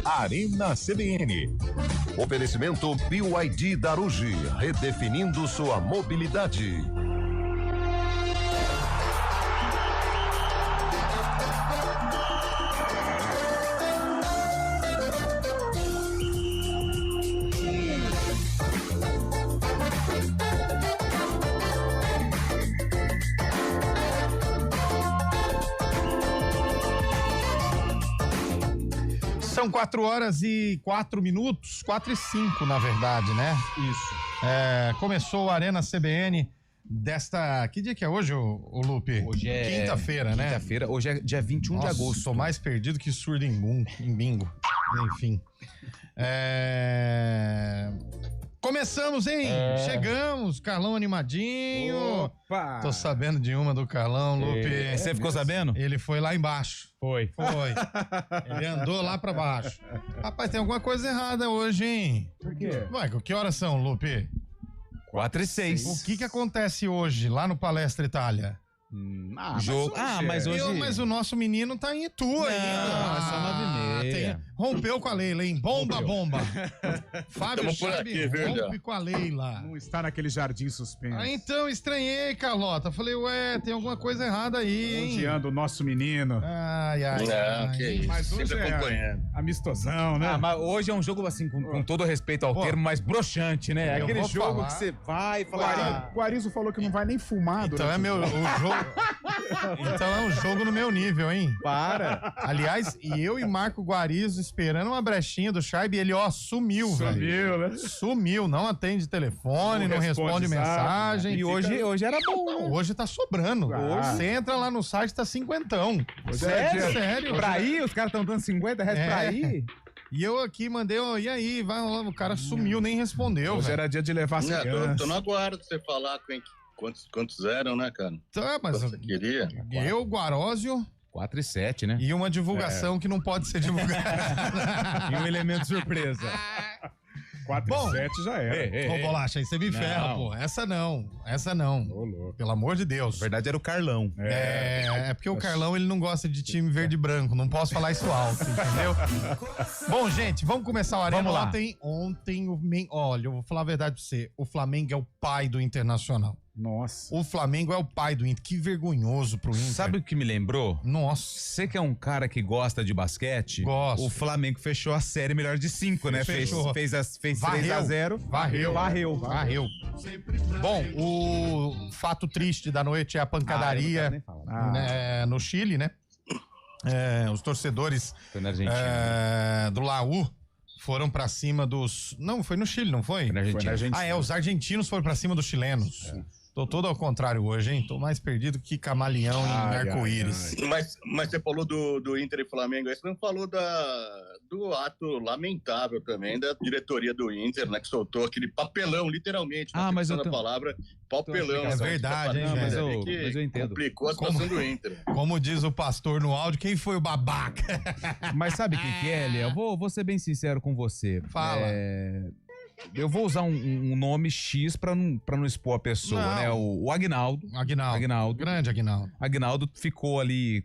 Arena CBN. Oferecimento BYD Darugi, redefinindo sua mobilidade. São 4h04, 4h05 na verdade, né? Isso. Começou a Arena CBN desta... Que dia que é hoje, o Lupe? Hoje é... Quinta-feira, né? Quinta-feira, hoje é dia 21 de agosto. Tô mais perdido que surdo em bingo. Enfim. Começamos, hein? Chegamos, Carlão animadinho. Opa! Tô sabendo de uma do Carlão, Lupe. Você ficou sabendo? Ele foi lá embaixo. Foi. Ele andou lá pra baixo. Rapaz, tem alguma coisa errada hoje, hein? Por quê? Ué, que horas são, Lupe? 4h06. O que acontece hoje lá no Palestra Itália? Mas hoje... Mas o nosso menino tá em Itu ainda. Não, é só 9h30. Rompeu com a Leila, hein? Bomba. Fábio Chaves rompe com a Leila. Não está naquele jardim suspenso. Então, estranhei, Carlota. Falei, tem alguma coisa errada aí, hein? Elogiando o nosso menino. Ai. Não, que isso. Mas hoje Sempre acompanhando. Amistosão, né? mas hoje é um jogo, assim, com todo respeito ao termo, mais broxante, né? Eu Aquele vou jogo falar. que você vai e fala... O Guarizo falou que não vai nem fumar Então durante o jogo. Então é um jogo no meu nível, hein? Para! Aliás, eu e Marco Guarizo esperando uma brechinha do Scheibe e ele, sumiu, velho. Sumiu, né? Sumiu, não atende telefone, não responde mensagem. E hoje era bom, né? Hoje tá sobrando. Ah. Você entra lá no site, tá cinquentão. Sério? Pra ir? Os caras estão dando 50 reais pra ir? E eu aqui mandei, e aí, vai lá, o cara sumiu, nem respondeu, Hoje velho. era dia de levar as crianças. Tô no aguardo de você falar quantos eram, né, cara? Tá, mas Você queria? eu, Guarósio 4h07, né? e uma divulgação que não pode ser divulgada. E um elemento surpresa. 4 Bom. e 7 já era. Ô, Bolacha, aí você me ferra, Não. pô. Essa não. Ô, louco. Pelo amor de Deus. Na verdade era o Carlão. É porque o Carlão, ele não gosta de time verde e branco. Não posso falar isso alto, entendeu? Bom, gente, vamos começar o Arena. Vamos lá. Ontem, olha, eu vou falar a verdade pra você. O Flamengo é o pai do Internacional. Nossa. O Flamengo é o pai do Inter. Que vergonhoso pro Inter. Sabe o que me lembrou? Nossa. Você que é um cara que gosta de basquete, Gosto. o Flamengo fechou a série melhor de 5, né? Fechou. Fez Varreu. 3x0. Varreu. Bom, o fato triste da noite é a pancadaria no Chile, né? Os torcedores Foi na Argentina. do Laú foram pra cima dos... Não, foi no Chile, não foi? Foi na Argentina. Os argentinos foram pra cima dos chilenos. Tô todo ao contrário hoje, hein? Tô mais perdido que camaleão em arco-íris. Mas você falou do Inter e Flamengo, aí você não falou do ato lamentável também da diretoria do Inter, né? Que soltou aquele papelão, literalmente. Mas eu a palavra papelão. É verdade, hein, mas velho? eu entendo. Complicou a situação do Inter. Como diz o pastor no áudio, quem foi o babaca? Mas sabe o que é, Elia? Eu vou ser bem sincero com você. Fala. Eu vou usar um nome X pra não expor a pessoa, Não. né? O Aguinaldo. Aguinaldo. Grande Aguinaldo. Aguinaldo ficou ali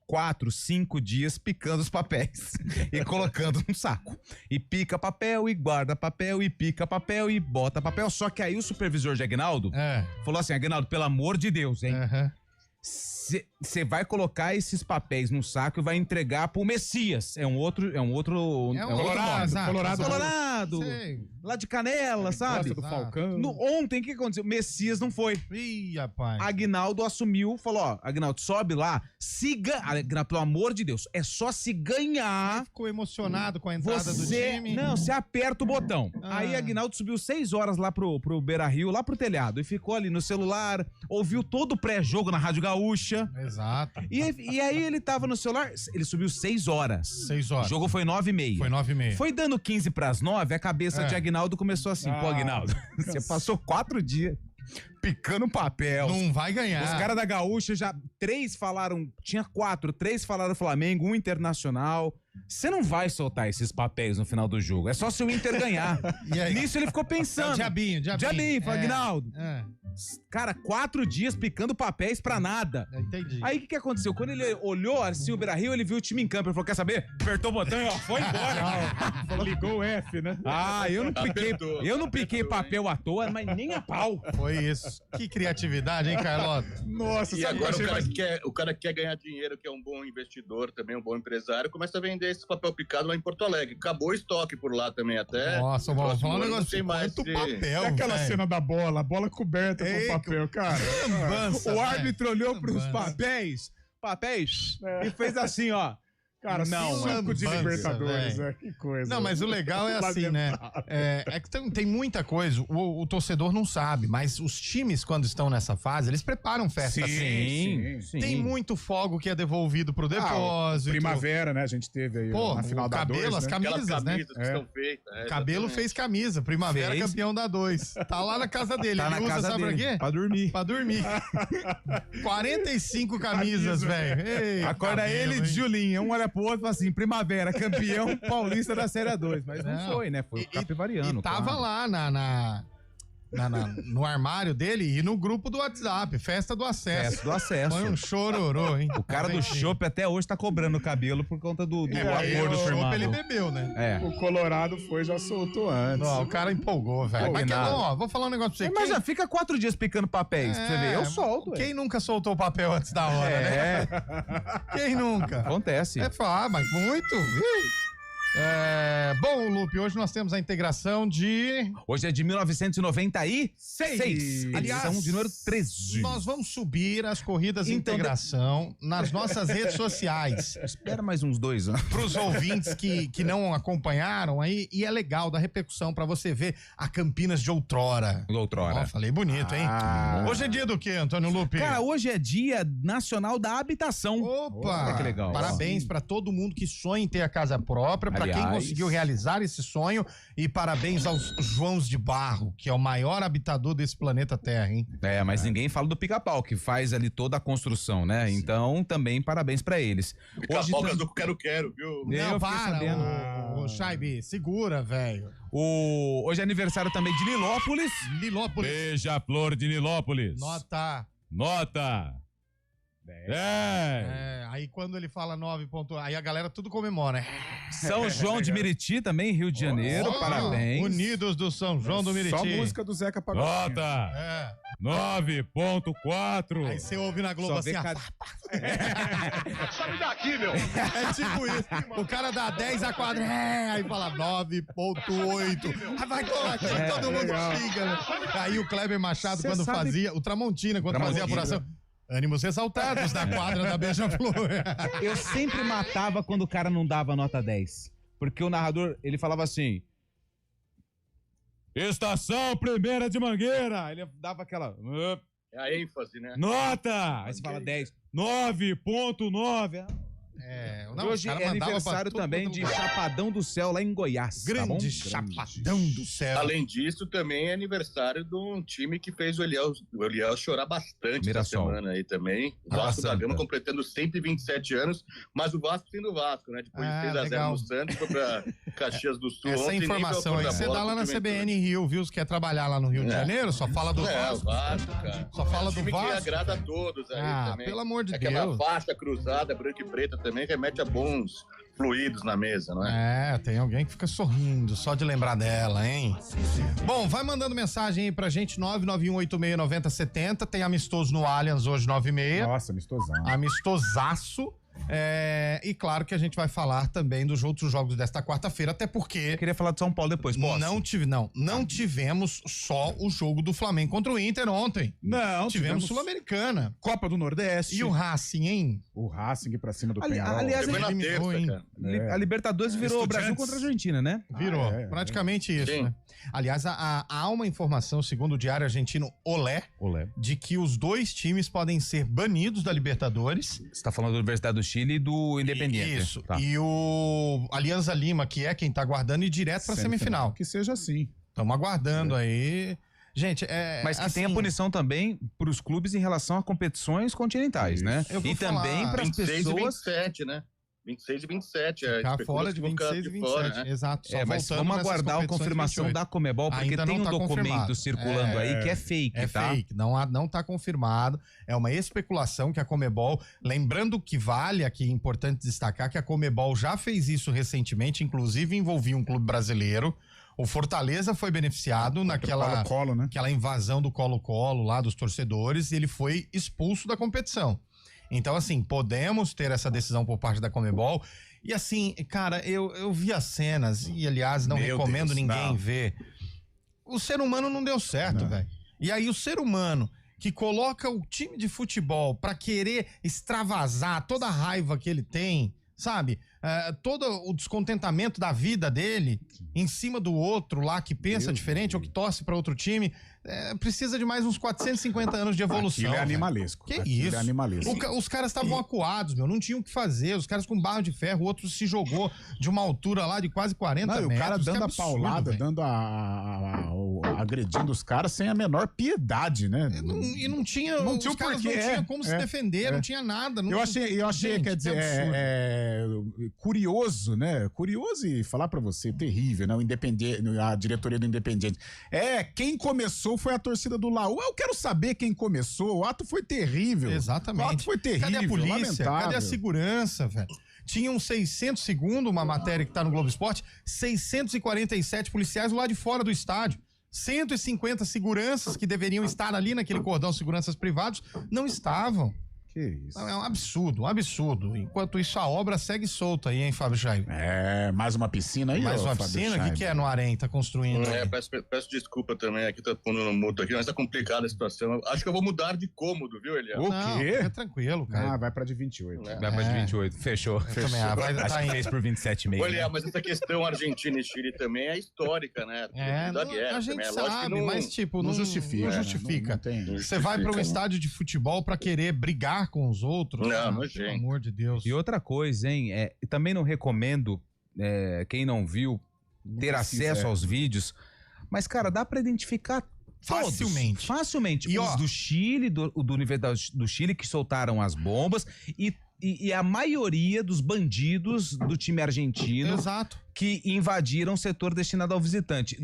4, 5 dias picando os papéis e colocando no saco. E pica papel, e guarda papel, e pica papel, e bota papel. Só que aí o supervisor de Aguinaldo falou assim: Aguinaldo, pelo amor de Deus, hein? Você vai colocar esses papéis no saco e vai entregar pro Messias. É um outro Colorado. Sei. Lá de Canela, sabe? Gosta do Falcão. Ontem, o que aconteceu? Messias não foi. Ih, rapaz. Aguinaldo assumiu, falou, Aguinaldo, sobe lá, Aguinaldo, pelo amor de Deus, é só se ganhar. Ficou emocionado com a entrada do time. Não, você aperta o botão. Aí Aguinaldo subiu 6 horas lá pro Beira-Rio, lá pro telhado, e ficou ali no celular, ouviu todo o pré-jogo na Rádio Gaúcha. Exato. E aí ele tava no celular, ele subiu 6 horas. 6 horas. O jogo foi 9h30. Foi 9h30. Foi dando 15 pras 9, a cabeça de Aguinaldo começou assim, pô, Aguinaldo, você passou 4 dias picando papel. Não vai ganhar. Os caras da Gaúcha já, 3 falaram, tinha 4, 3 falaram Flamengo, 1 Internacional. Você não vai soltar esses papéis no final do jogo, é só se o Inter ganhar. E aí? Nisso ele ficou pensando. Diabinho. Fala, Aguinaldo, Cara, 4 dias picando papéis pra nada. Entendi. Aí o que aconteceu? Quando ele olhou assim o Beira-Rio, ele viu o time em campo. Ele falou, quer saber? Apertou o botão e ó, foi embora. Ligou o F, né? Ah, eu não piquei papel à toa, mas nem a pau. Foi isso. Que criatividade, hein, Carlota? Nossa, E sabe o que eu agora achei o cara que quer ganhar dinheiro, que é um bom investidor, também um bom empresário, começa a vender esse papel picado lá em Porto Alegre. Acabou o estoque por lá também até. Nossa, vou falar um não negócio. tem mais Quanto de- papel, É aquela velho. cena da bola, a bola coberta Ei, com papel, cara. Lambança, O velho. árbitro olhou pros Lambança. papéis e fez assim, ó. Cara, Não, 5 de lambança, Libertadores, velho. que coisa. Não, mas o legal é assim, né? É que tem muita coisa. O torcedor não sabe, mas os times, quando estão nessa fase, eles preparam festa assim. sim. Tem muito fogo que é devolvido pro depósito. Primavera, né? A gente teve aí Pô, na final o da cabelo, 2, as né? Aquelas camisas, né? camisas que estão feitas. Cabelo exatamente. fez camisa. Primavera Fez. campeão da 2. Tá lá na casa dele. Tá Ele na usa, casa sabe dele, pra quê? pra dormir. Pra dormir. 45 camisas, velho. Ei, Acorda cabelo, ele hein? de Julinho, um olha pro outro e fala assim, primavera, campeão paulista da Série 2. Mas não foi, né? Foi o Capivariano. E tava claro. lá no armário dele e no grupo do WhatsApp, festa do acesso. Festa do acesso. Foi um chororô, hein? O cara do chopp até hoje tá cobrando o cabelo por conta do Aí acordo o chopp firmado. ele bebeu, né? É. O Colorado foi, já soltou antes. Não, o cara empolgou, velho. Pô, Mas que que nada. bom, ó, vou falar um negócio pra você. Mas já fica 4 dias picando papéis, pra você ver. Eu solto, Quem nunca soltou papel antes da hora, né? É, Quem nunca? acontece. É falar, mas muito. Bom, Lupe, hoje nós temos a integração de... Hoje é de 1996. Aliás, Edição de número 13. Nós vamos subir as corridas de Então, integração nas nossas redes sociais. Espera mais uns 2 anos. Para os ouvintes que não acompanharam aí, e é legal da repercussão para você ver a Campinas de outrora. Outrora. Ó, falei bonito, hein? Hoje é dia do quê, Antônio Lupe? Cara, hoje é Dia Nacional da Habitação. Opa! Olha que legal. Parabéns para todo mundo que sonha em ter a casa própria, para quem Aliás. conseguiu realizar esse sonho, e parabéns aos Joãos de Barro, que é o maior habitador desse planeta Terra, hein? É, mas ninguém fala do Pica-Pau, que faz ali toda a construção, né? Então, também parabéns pra eles. Pica-pau do quero-quero, viu? Eu Não, fiquei para, sabendo. ô Chaibi, segura, velho. Hoje é aniversário também de Nilópolis. Nilópolis, Beija-flor de Nilópolis. nota. Nota. 10. Aí quando ele fala 9 pontos, aí a galera tudo comemora. São João de Meriti também, Rio de Janeiro. Ó, Parabéns. Unidos do São João do Meriti. Só música do Zeca Pagodinho. Nota. É. 9.4. Aí você ouve na Globo Só assim, vê ó. cada- É tipo isso. O cara dá 10 a quadra, aí fala 9.8. Aí vai tomar aqui, todo mundo xinga, né? Aí o Kleber Machado, Cê quando sabe- fazia, o Tramontina, quando fazia a apuração, ânimos exaltados da quadra da Beija-Flor. Eu sempre matava quando o cara não dava nota 10. Porque o narrador, ele falava assim... Estação Primeira de Mangueira. Ele dava aquela... É a ênfase, né? Nota! Aí você fala 10. 9.9. Hoje é aniversário também de Chapadão do Céu, lá em Goiás. Tá bom? Grande Chapadão do Céu. Além disso, também é aniversário de um time que fez o Eliel chorar bastante Mirassol. essa semana aí também. O Água Vasco da Santa. Gama completando 127 anos, mas o Vasco sendo Vasco, né? Depois de 3x0 legal. no Santos, foi pra Caxias do Sul. Essa ontem, nem informação aí veio a cor da você bola dá lá na pro Juventude. CBN Rio, viu? Se quer trabalhar lá no Rio de Janeiro, só fala do É, o Vasco. Vasco, cara. Só fala É um do time que Vasco. agrada a todos aí também. Pelo amor de Aquela Deus. faixa cruzada, branca e preta também, remete a bons fluidos na mesa, não é? Tem alguém que fica sorrindo só de lembrar dela, hein? Bom, vai mandando mensagem aí pra gente, 991869070. Tem amistoso no Allianz hoje, 9h30. Nossa, amistosão. Amistosaço. E claro que a gente vai falar também dos outros jogos desta quarta-feira, até porque Eu queria falar de São Paulo depois, posso? não tivemos só o jogo do Flamengo contra o Inter ontem. Não, Tivemos Sul-Americana. Copa do Nordeste. E o Racing, hein? O Racing pra cima do Ali- Penharol. aliás, Foi na eliminou, terça, hein? cara. A Libertadores virou Estudiantes. Brasil contra a Argentina, né? Virou. Praticamente isso, Sim. né? Aliás, há uma informação, segundo o Diário Argentino Olé, de que os dois times podem ser banidos da Libertadores. Você tá falando da Universidade do Chile e do Independiente. Isso. Tá. E o Alianza Lima, que é quem tá aguardando, ir direto pra semifinal. Que seja assim. Estamos aguardando aí. Gente, Mas que assim, tem a punição também para os clubes em relação a competições continentais, né? Eu vou E também falar. para as 26 e pessoas. 27, né? 26 e 27. Ficar fora de 26 e 27, fora, né? exato. Só Mas voltando vamos nessas aguardar a competições confirmação 28. da Comebol, porque Ainda tem não um tá documento confirmado. circulando aí que é fake, É tá? fake, não tá confirmado. É uma especulação que a Comebol, lembrando que vale aqui, é importante destacar que a Comebol já fez isso recentemente, inclusive envolvia um clube brasileiro. O Fortaleza foi beneficiado naquela Colo-Colo, né? aquela invasão do Colo-Colo lá dos torcedores e ele foi expulso da competição. Então, assim, podemos ter essa decisão por parte da Conmebol. E assim, cara, eu vi as cenas e, aliás, não Meu recomendo Deus, ninguém não. ver. O ser humano não deu certo, velho. E aí o ser humano que coloca o time de futebol pra querer extravasar toda a raiva que ele tem, sabe? Todo o descontentamento da vida dele em cima do outro lá que pensa diferente ou que torce pra outro time, precisa de mais uns 450 anos de evolução. Aquilo é velho. animalesco. Que Aquilo isso? É animalesco. Os caras estavam acuados, meu, não tinham o que fazer. Os caras com barro de ferro, o outro se jogou de uma altura lá de quase 40 Não, e metros. o cara que dando absurdo, a paulada, velho. dando agredindo os caras sem a menor piedade, né? E não tinha, Não os tinha o caras porquê, não tinha como se defender, não tinha nada. Não Eu tinha- achei, Gente, quer que dizer, curioso, né? Curioso e falar pra você, terrível, né? O Independente, a diretoria do Independiente. Quem começou foi a torcida do Laú. Eu quero saber quem começou. O ato foi terrível. Exatamente. O ato foi terrível, Cadê a polícia? lamentável. Cadê a segurança, velho? Tinham 600, segundo uma matéria que tá no Globo Esporte, 647 policiais do lado de fora do estádio. 150 seguranças que deveriam estar ali naquele cordão, seguranças privados, não estavam. Que isso. É um absurdo, um absurdo. Enquanto isso, a obra segue solta aí, hein, Fábio Jair? Mais uma piscina aí, Mais ô, uma Fábio piscina? O Scheibe? que é no Arém? Tá construindo aí? Peço desculpa também, aqui tá pondo no mudo aqui, mas tá complicada a situação. Acho que eu vou mudar de cômodo, viu, Elias? O Não, quê? fica tranquilo, cara. Vai pra de 28. É. Vai pra de 28. Fechou. Eu também, vai, Acho tá que indo. fez por 27,5. Olha, mas essa questão Argentina e Chile também é histórica, né? A gente também. Lógico que sabe, mas tipo, Não justifica. Não né? justifica. Não tem. Você vai para um né? estádio de futebol pra querer brigar com os outros? Não, Ah, nojento. pelo amor de Deus. E outra coisa, hein? Também não recomendo, quem não viu, ter acesso aos vídeos. Mas, cara, dá pra identificar todos. Facilmente. Facilmente. E, Os ó, do Chile, do Universidade do Chile, que soltaram as bombas. E a maioria dos bandidos do time argentino Exato. que invadiram o setor destinado ao visitante.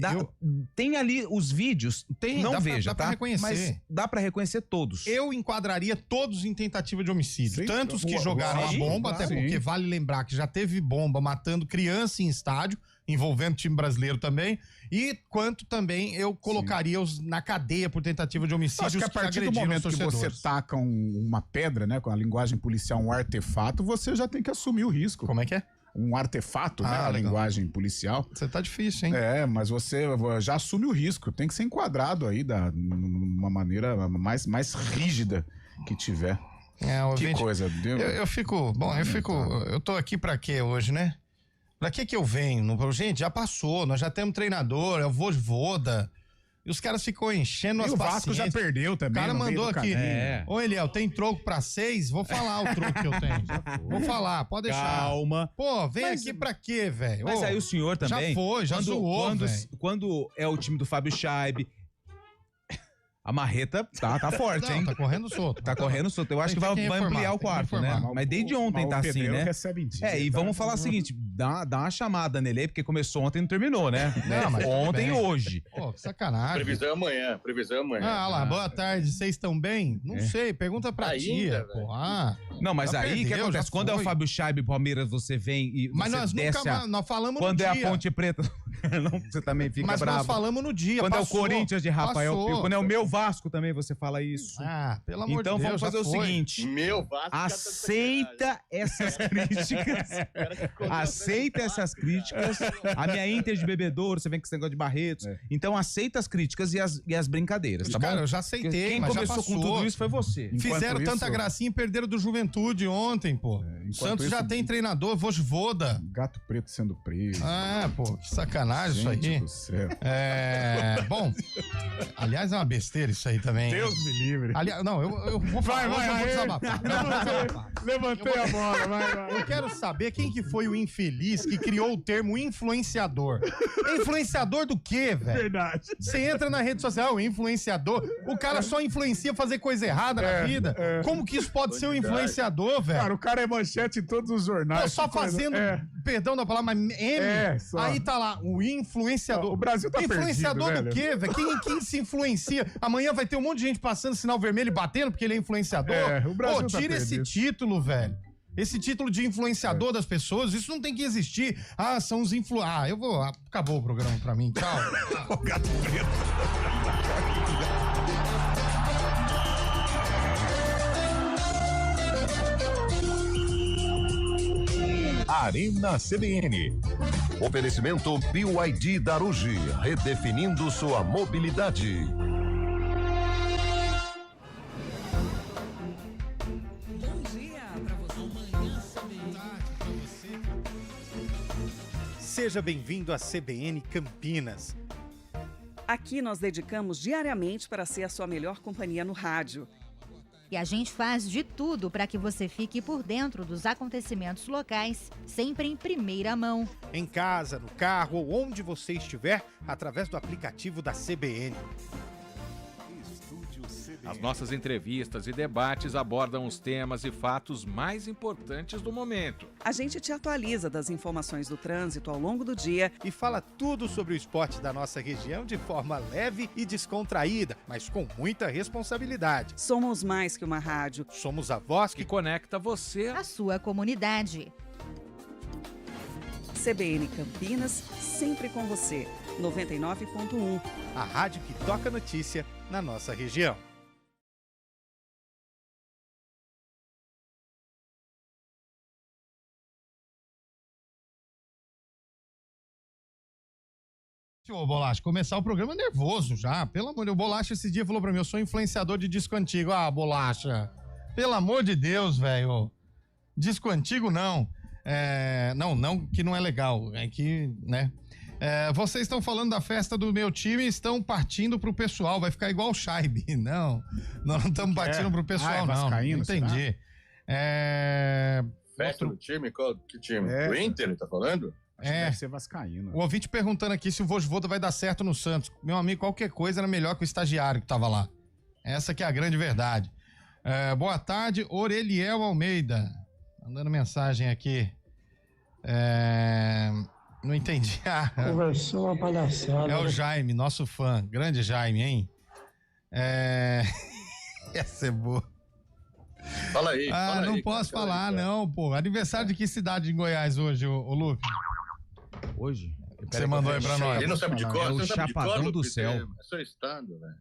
Tem ali os vídeos, não dá pra- veja, dá pra tá? reconhecer. Mas dá pra reconhecer todos. Eu enquadraria todos em tentativa de homicídio. Sim. Tantos que jogaram Sim, a bomba, claro. até Sim. porque vale lembrar que já teve bomba matando criança em estádio, envolvendo time brasileiro também, e quanto também eu colocaria-os na cadeia por tentativa de homicídio. Acho que a partir do momento que você taca uma pedra, né, com a linguagem policial, um artefato, você já tem que assumir o risco. Como é que é? Um artefato, né, a legal. linguagem policial. Você tá difícil, hein? Mas você já assume o risco. Tem que ser enquadrado aí de uma maneira mais rígida que tiver. Que coisa. Eu tô aqui pra quê hoje, né? Pra que eu venho? Gente, já passou, nós já temos treinador, é o Vojvoda. E os caras ficam enchendo as E o Vasco já paciências. perdeu O também. cara no meio mandou do aqui. caminho. Ô, Eliel, tem troco pra 6? Vou falar o troco que eu tenho. Vou falar, pode deixar. Calma. Pô, vem Mas- aqui pra quê, velho? Mas Ô, aí o senhor também. Já foi, já zoou, velho. quando é o time do Fábio Scheibe, a marreta tá forte, hein? Não, tá correndo solto. Tá correndo solto. Eu acho que Tem vai que ampliar informar, o tem que quarto, informar. né? Mas desde ontem tá o assim, pedreiro né? recebe em dia, E tá? vamos falar o seguinte, dá uma chamada nele aí, porque começou ontem e não terminou, né? Não, mas tudo Ontem e bem. hoje. Pô, que sacanagem. Previsão amanhã. Ah lá, boa tarde, vocês estão bem? Não sei, pergunta pra Ainda, tia, velho. pô. Não, mas Já aí, o que perdeu, acontece? já Quando é o foi. Fábio Scheibe Palmeiras, você vem e Mas você nós nunca desce mais, nós falamos Quando no é dia. a Ponte Preta, não, você também fica Mas bravo. nós falamos no dia, Quando é o passou, Corinthians de Rafael passou. Pio, quando é o meu Vasco também, você fala isso. Ah, pelo amor Então de Deus, vamos fazer já o foi. seguinte. Meu Vasco. Aceita essas críticas. Aceita essas críticas. A minha Inter de bebedouro, você vem com esse negócio de Barretos. Então aceita as críticas e as brincadeiras, tá Cara, bom? eu já aceitei, Quem mas já começou com passou. tudo isso foi você. Enquanto Fizeram isso- tanta gracinha e perderam do Juventude ontem, pô. O enquanto Santos já isso- tem treinador, Vojvoda. Gato preto sendo preso. Ah, pô, que sacanagem. sacanagem isso Gente aí. do céu. Bom, aliás, é uma besteira isso aí também. Deus me livre. Aliás, não, eu vou falar, Vai, eu vou aí. desabafar. Eu vou desabafar. Levantei a bola, vai. Eu quero saber quem que foi o infeliz que criou o termo influenciador. Influenciador do quê, velho? Verdade. Você entra na rede social, influenciador, o cara só influencia fazer coisa errada na vida. Como que isso pode ser um influenciador, velho? Cara, o cara é manchete em todos os jornais. Pô, só que coisa- fazendo, perdão da palavra, mas só. aí tá lá, o influenciador. O Brasil tá Influenciador perdido, do quê, velho? Quem se influencia? Amanhã vai ter um monte de gente passando sinal vermelho e batendo porque ele é influenciador. O Brasil Pô, tá tira esse perdido. título, velho. Esse título de influenciador das pessoas, isso não tem que existir. Ah, são os eu vou... Acabou o programa pra mim, tchau. O gato preto. Arena CBN. Oferecimento BYD Darugi, redefinindo sua mobilidade. Bom dia pra você. Seja bem-vindo à CBN Campinas. Aqui nós dedicamos diariamente para ser a sua melhor companhia no rádio. E a gente faz de tudo para que você fique por dentro dos acontecimentos locais, sempre em primeira mão. Em casa, no carro ou onde você estiver, através do aplicativo da CBN. As nossas entrevistas e debates abordam os temas e fatos mais importantes do momento. A gente te atualiza das informações do trânsito ao longo do dia E fala tudo sobre o esporte da nossa região de forma leve e descontraída, mas com muita responsabilidade. Somos mais que uma rádio. Somos a voz Que que conecta você. A sua comunidade. CBN Campinas, sempre com você. 99.1. a rádio que toca notícia na nossa região. Ô, Bolacha, começar o programa nervoso já. Pelo amor de Deus, o Bolacha esse dia falou pra mim, eu sou influenciador de disco antigo. Ah, Bolacha, pelo amor de Deus, velho. Disco antigo, não. Não, que não é legal. É que, né? Vocês estão falando da festa do meu time e estão partindo pro pessoal. Vai ficar igual o Scheibe. Não, nós não estamos partindo pro pessoal, não. vascaíno, Entendi. Festa do time? Que time? É. Do Inter, ele tá falando? Acho que deve ser vascaíno. O ouvinte perguntando aqui se o Vojvoda vai dar certo no Santos. Meu amigo, qualquer coisa era melhor que o estagiário que tava lá. Essa que é a grande verdade. Boa tarde, Oreliel Almeida. Mandando mensagem aqui. Não entendi. Conversou uma palhaçada. É o Jaime, nosso fã. Grande Jaime, hein? Essa é boa. Fala aí. fala Não aí, posso cara, falar, cara. não, pô. Aniversário de que cidade em Goiás hoje, ô Lupe? Hoje? Você mandou aí pra nós. Ele não sabe de cor, É o você sabe de cor, Chapadão do Lupe? Céu. É só estado, velho.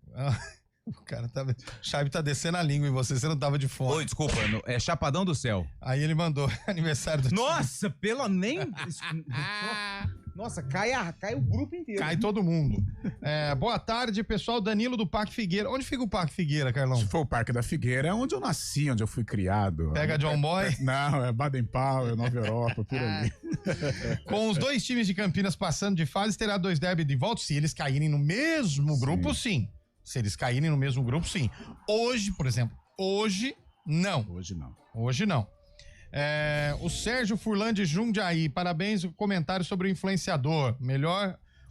O cara tá. O Chaime tá descendo a língua em você não tava de fome. Oi, desculpa, é Chapadão do Céu. Aí ele mandou aniversário do Nossa, nem... Nossa, cai o grupo inteiro. Cai todo mundo. Boa tarde, pessoal. Danilo do Parque Figueira. Onde fica o Parque Figueira, Carlão? Se for o Parque da Figueira, é onde eu nasci, onde eu fui criado. Pega John Boy. Não, é Baden-Powell, Nova Europa, por ali. Com os dois times de Campinas passando de fase, terá 2 derbys de volta. Se eles caírem no mesmo grupo, sim. Se eles caírem no mesmo grupo, sim. Hoje, por exemplo, não. Hoje não. O Sérgio Furlan de Jundiaí, parabéns, o comentário sobre o influenciador.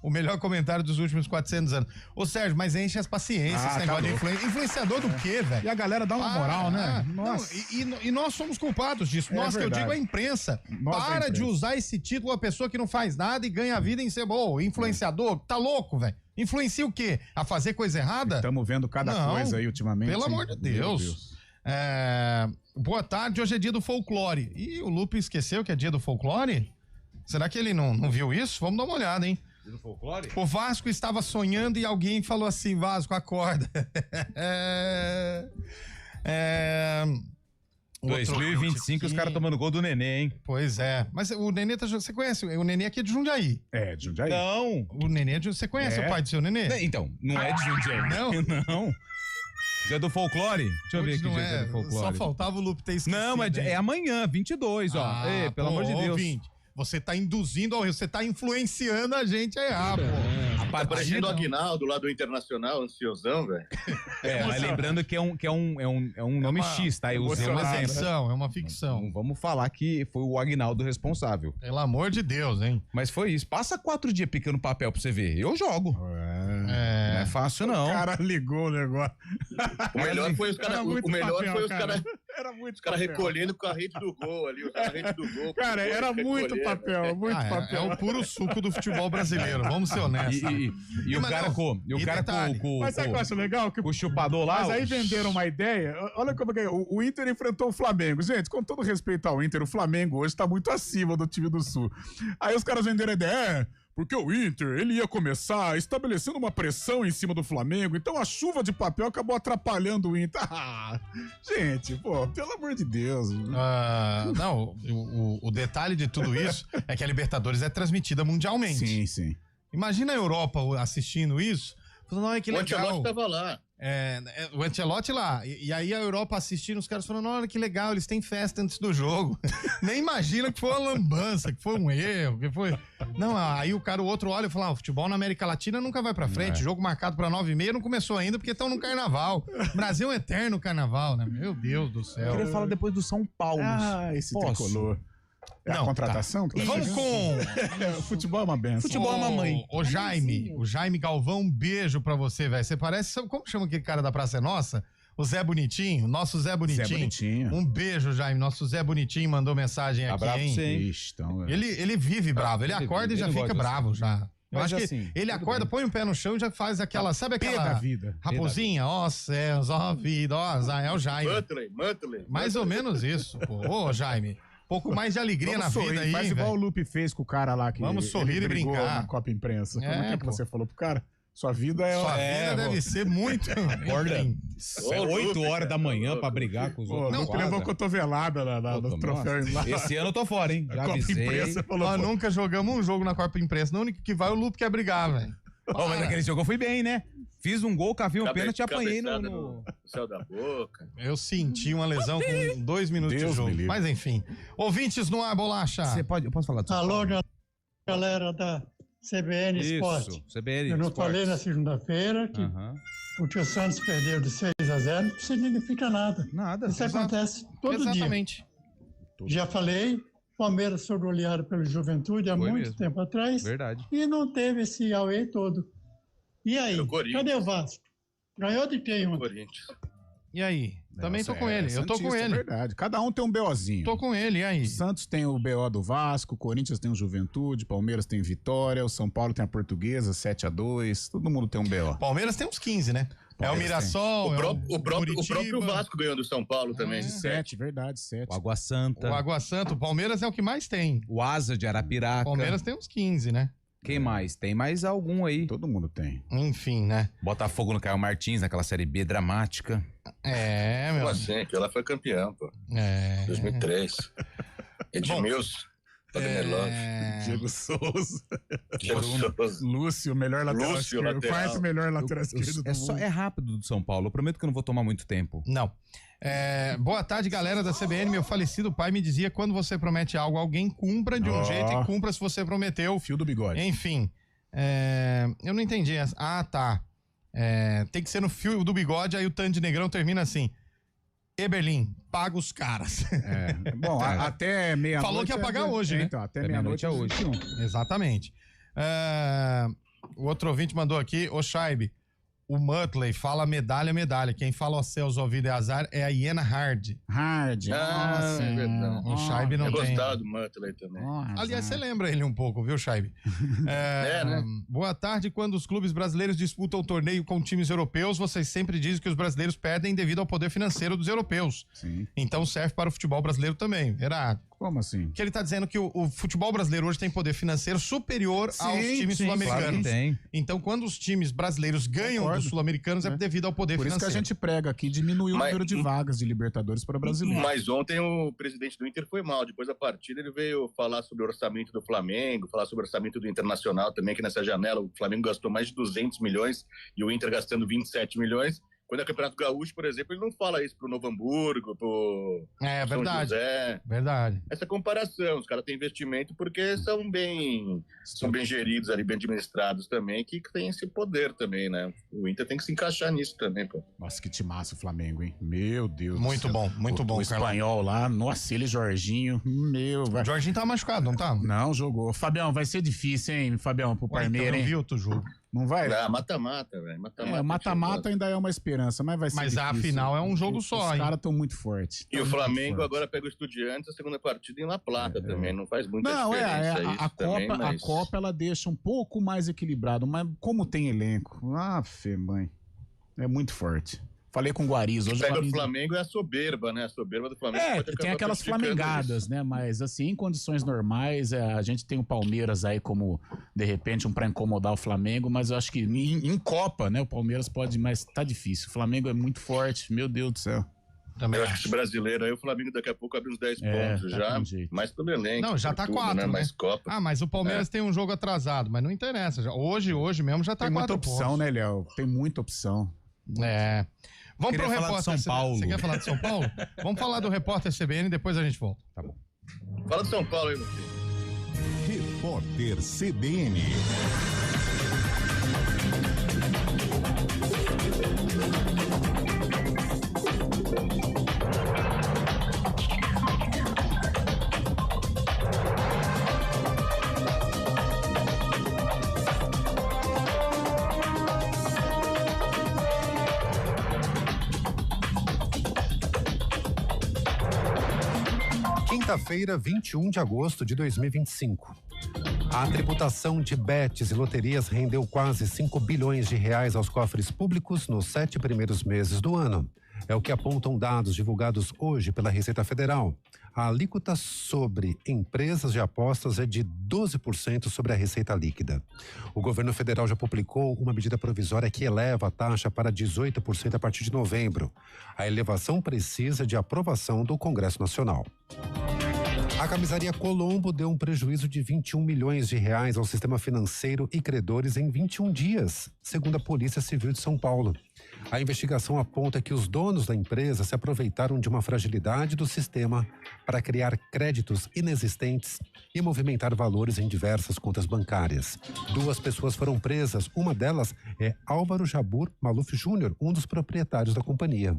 O melhor comentário dos últimos 400 anos. Ô Sérgio, mas enche as paciências, esse negócio de influenciador do quê, velho? E a galera dá uma moral, né? Nossa. E nós somos culpados disso. Nós, que eu digo, a imprensa. Para de usar esse título a pessoa que não faz nada e ganha a vida em ser bom. Influenciador, tá louco, velho? Influencia o quê? A fazer coisa errada? Estamos vendo cada coisa aí ultimamente. Pelo amor de Deus. Boa tarde, hoje é dia do folclore. E o Lupe esqueceu que é dia do folclore? Será que ele não viu isso? Vamos dar uma olhada, hein? Dia do folclore? O Vasco estava sonhando e alguém falou assim, Vasco, acorda. 2025 os caras tomando gol do Nenê, hein? Pois é. Mas o Nenê, você conhece? O Nenê aqui é de Jundiaí. É, de Jundiaí. Não. O Nenê, você conhece o pai do seu Nenê? Então, não é de Jundiaí. Não? Não. Dia do folclore? Deixa eu ver aqui Não dia do folclore. Só faltava o Lupe ter esquecido. Não, mas é amanhã, 22, ó. Ei, pelo amor de Deus. Você tá induzindo ao erro, você tá influenciando a gente a errar, pô. Tá parecendo o Aguinaldo lá do Internacional, ansiosão, velho. Mas lembrando que é um nome X, tá? Eu usei uma ficção, é uma ficção. Não vamos falar que foi o Aguinaldo responsável. Pelo amor de Deus, hein? Mas foi isso. Passa 4 dias picando papel pra você ver. Eu jogo. Não é fácil, não. O cara ligou o negócio. O melhor foi os caras. O melhor foi os caras. Era muito os caras recolhendo com a rede do gol ali. A rede do gol. Cara, era muito papel, muito papel. É o puro suco do futebol brasileiro, vamos ser honestos. E o cara com. Mas sabe o que eu acho legal? Que o chupador lá. Mas aí venderam uma ideia. Olha como é. O Inter enfrentou o Flamengo. Gente, com todo respeito ao Inter, o Flamengo hoje tá muito acima do time do Sul. Aí os caras venderam a ideia. Porque o Inter, ele ia começar estabelecendo uma pressão em cima do Flamengo, então a chuva de papel acabou atrapalhando o Inter. Gente, pô, pelo amor de Deus. Não, o detalhe de tudo isso é que a Libertadores é transmitida mundialmente. Sim, sim. Imagina a Europa assistindo isso, falando, olha que legal. O Ancelotti tava lá. O Ancelotti lá, e aí a Europa assistindo, os caras falando, olha que legal, eles têm festa antes do jogo. Nem imagina que foi uma lambança, que foi um erro, que foi... Não, aí o outro olha e fala, o futebol na América Latina nunca vai pra frente, jogo marcado pra 9h30 não começou ainda porque estão no carnaval. Brasil é um eterno carnaval, né? Meu Deus do céu. Eu queria falar depois do São Paulo. Esse tricolor. A contratação? Tá. Vamos com... O futebol é uma benção. Futebol é uma mãe. O Jaime Galvão, um beijo pra você, velho. Você parece... Sabe como chama aquele cara da Praça é Nossa? O Zé Bonitinho, nosso Zé Bonitinho. Um beijo, Jaime. Nosso Zé Bonitinho mandou mensagem aqui, bravo, hein? Então, ele vive bravo. Ele acorda e já fica bravo, já. Eu acho assim, que ele acorda, põe o pé no chão e já faz aquela... Sabe aquela... da vida. Raposinha? Ó céus, ó vida, ó... É o Jaime. Mantley. Mais ou menos isso, pô. Ô, Jaime... pouco mais de alegria na vida aí, faz igual o Lupe fez com o cara lá que vamos sorrir e brincar na Copa Imprensa. Como é que você falou pro cara? Sua vida é... Sua vida deve ser muito... Acorda 8 horas da manhã pra brigar com os outros. Não, Lupe levou cotovelada no troféu lá. Esse ano eu tô fora, hein? Já avisei. Nós nunca jogamos um jogo na Copa Imprensa. O único que vai, o Lupe quer brigar, velho. Mas naquele jogo eu fui bem, né? Fiz um gol, cavei um pênalti e apanhei no céu da boca. Eu senti uma lesão com 2 minutos de jogo. Mas enfim. Ouvintes no ar, Bolacha. Eu posso falar disso? Alô, galera da CBN Esporte. CBN Eu não Esporte. falei na segunda-feira que porque o Santos perdeu de 6-0, não significa nada. Nada. Isso acontece todo dia. Já falei, Palmeiras foi goleado pelo Juventude há muito tempo atrás. Verdade. E não teve esse auê todo. E aí, cadê o Vasco? Ganhou de quem ontem? E aí? Também tô com ele. Eu tô com ele. É verdade. Cada um tem um BOzinho. Tô com ele, e aí? O Santos tem o BO do Vasco, o Corinthians tem o Juventude, Palmeiras tem Vitória, o São Paulo tem a Portuguesa, 7-2. Todo mundo tem um BO. Palmeiras tem uns 15, né? É o Mirassol, o próprio Vasco ganhou do São Paulo também. 7, verdade, 7. O Água Santa. O Água Santa, o Palmeiras é o que mais tem. O Asa de Arapiraca. O Palmeiras tem uns 15, né? Quem mais? Tem mais algum aí. Todo mundo tem. Enfim, né? Botafogo no Caio Martins, naquela Série B dramática. Meu. Como assim? Que ela foi campeã, pô. 2003. Edmilson. Diego Souza. Souza. Lúcio, melhor lateral esquerdo. O quarto melhor lateral esquerdo do mundo. É rápido do São Paulo. Eu prometo que eu não vou tomar muito tempo. Não. Boa tarde, galera da CBN. Meu falecido pai me dizia: quando você promete algo, alguém cumpra de um jeito e cumpra se você prometeu. Fio do bigode. Enfim. Eu não entendi essa. Tá. Tem que ser no fio do bigode, aí o Tandy Negrão termina assim: Eberlin, paga os caras. Bom, até meia-noite. Falou que ia pagar hoje, né? Então, até meia-noite é hoje. Exatamente. O outro ouvinte mandou aqui: ô Scheibe, o Muttley fala medalha. Quem fala aos céus, ouvido é azar é a Iena Hard. Nossa, é verdade. O Scheibe não tem. Eu gostava do Muttley também. Aliás, você lembra ele um pouco, viu, Scheibe? né? Boa tarde. Quando os clubes brasileiros disputam o torneio com times europeus, vocês sempre dizem que os brasileiros perdem devido ao poder financeiro dos europeus. Sim. Então serve para o futebol brasileiro também, verá? Como assim? Que ele tá dizendo que o futebol brasileiro hoje tem poder financeiro superior aos times sul-americanos. Claro que tem. Então, quando os times brasileiros ganham dos sul-americanos, é devido ao poder financeiro. Por isso que a gente prega aqui, diminuiu o número de vagas de Libertadores para brasileiros. Mas ontem o presidente do Inter foi mal. Depois da partida, ele veio falar sobre o orçamento do Flamengo, falar sobre o orçamento do Internacional também, que nessa janela o Flamengo gastou mais de 200 milhões e o Inter gastando 27 milhões. Quando é Campeonato Gaúcho, por exemplo, ele não fala isso pro Novo Hamburgo, pro São verdade. José. Verdade. Essa comparação, os caras têm investimento porque são bem geridos ali, bem administrados também, que tem esse poder também, né? O Inter tem que se encaixar nisso também, pô. Nossa, que timaço o Flamengo, hein? Meu Deus Muito do céu. bom, muito bom, O espanhol lá, nossa, ele Jorginho, O Jorginho tá machucado, não tá? Não, jogou. Fabião, vai ser difícil, hein, Fabião, pro Parmeira, então, hein? eu vi outro jogo. Não vai? Mata-mata, velho. Mata-mata ainda é uma esperança, mas vai ser Mas difícil. a final é um jogo só, Os hein? caras estão muito fortes. E o Flamengo agora pega o Estudiantes, a segunda partida em La Plata também. Não faz muita diferença isso a também, Copa, mas... a Copa ela deixa um pouco mais equilibrado, mas como tem elenco, mãe, é muito forte. Falei com o Guariz hoje. Pega o Flamengo é a soberba, né? A soberba do Flamengo pode acabar tem aquelas flamengadas, isso. né? Mas assim, em condições normais, a gente tem o Palmeiras aí como, de repente, pra incomodar o Flamengo, mas eu acho que em Copa, né? O Palmeiras pode, mas tá difícil. O Flamengo é muito forte, meu Deus do céu. Também eu acho que esse brasileiro aí, o Flamengo daqui a pouco abre uns 10 pontos tá já, mais pelo elenco. Não, já tá 4, né? Mais Copa. Mas o Palmeiras tem um jogo atrasado, mas não interessa. Hoje mesmo já tá 4 pontos. Tem muita opção, né, Léo? Tem muita opção. Vamos pro repórter São Paulo. Você quer falar de São Paulo? Vamos falar do repórter CBN, depois a gente volta. Tá bom. Fala de São Paulo aí, meu filho. Repórter CBN. Quinta-feira, 21 de agosto de 2025. A tributação de bets e loterias rendeu quase 5 bilhões de reais aos cofres públicos nos 7 primeiros meses do ano. É o que apontam dados divulgados hoje pela Receita Federal. A alíquota sobre empresas de apostas é de 12% sobre a receita líquida. O governo federal já publicou uma medida provisória que eleva a taxa para 18% a partir de novembro. A elevação precisa de aprovação do Congresso Nacional. A camisaria Colombo deu um prejuízo de 21 milhões de reais ao sistema financeiro e credores em 21 dias, segundo a Polícia Civil de São Paulo. A investigação aponta que os donos da empresa se aproveitaram de uma fragilidade do sistema para criar créditos inexistentes e movimentar valores em diversas contas bancárias. 2 pessoas foram presas, uma delas é Álvaro Jabur Maluf Júnior, um dos proprietários da companhia.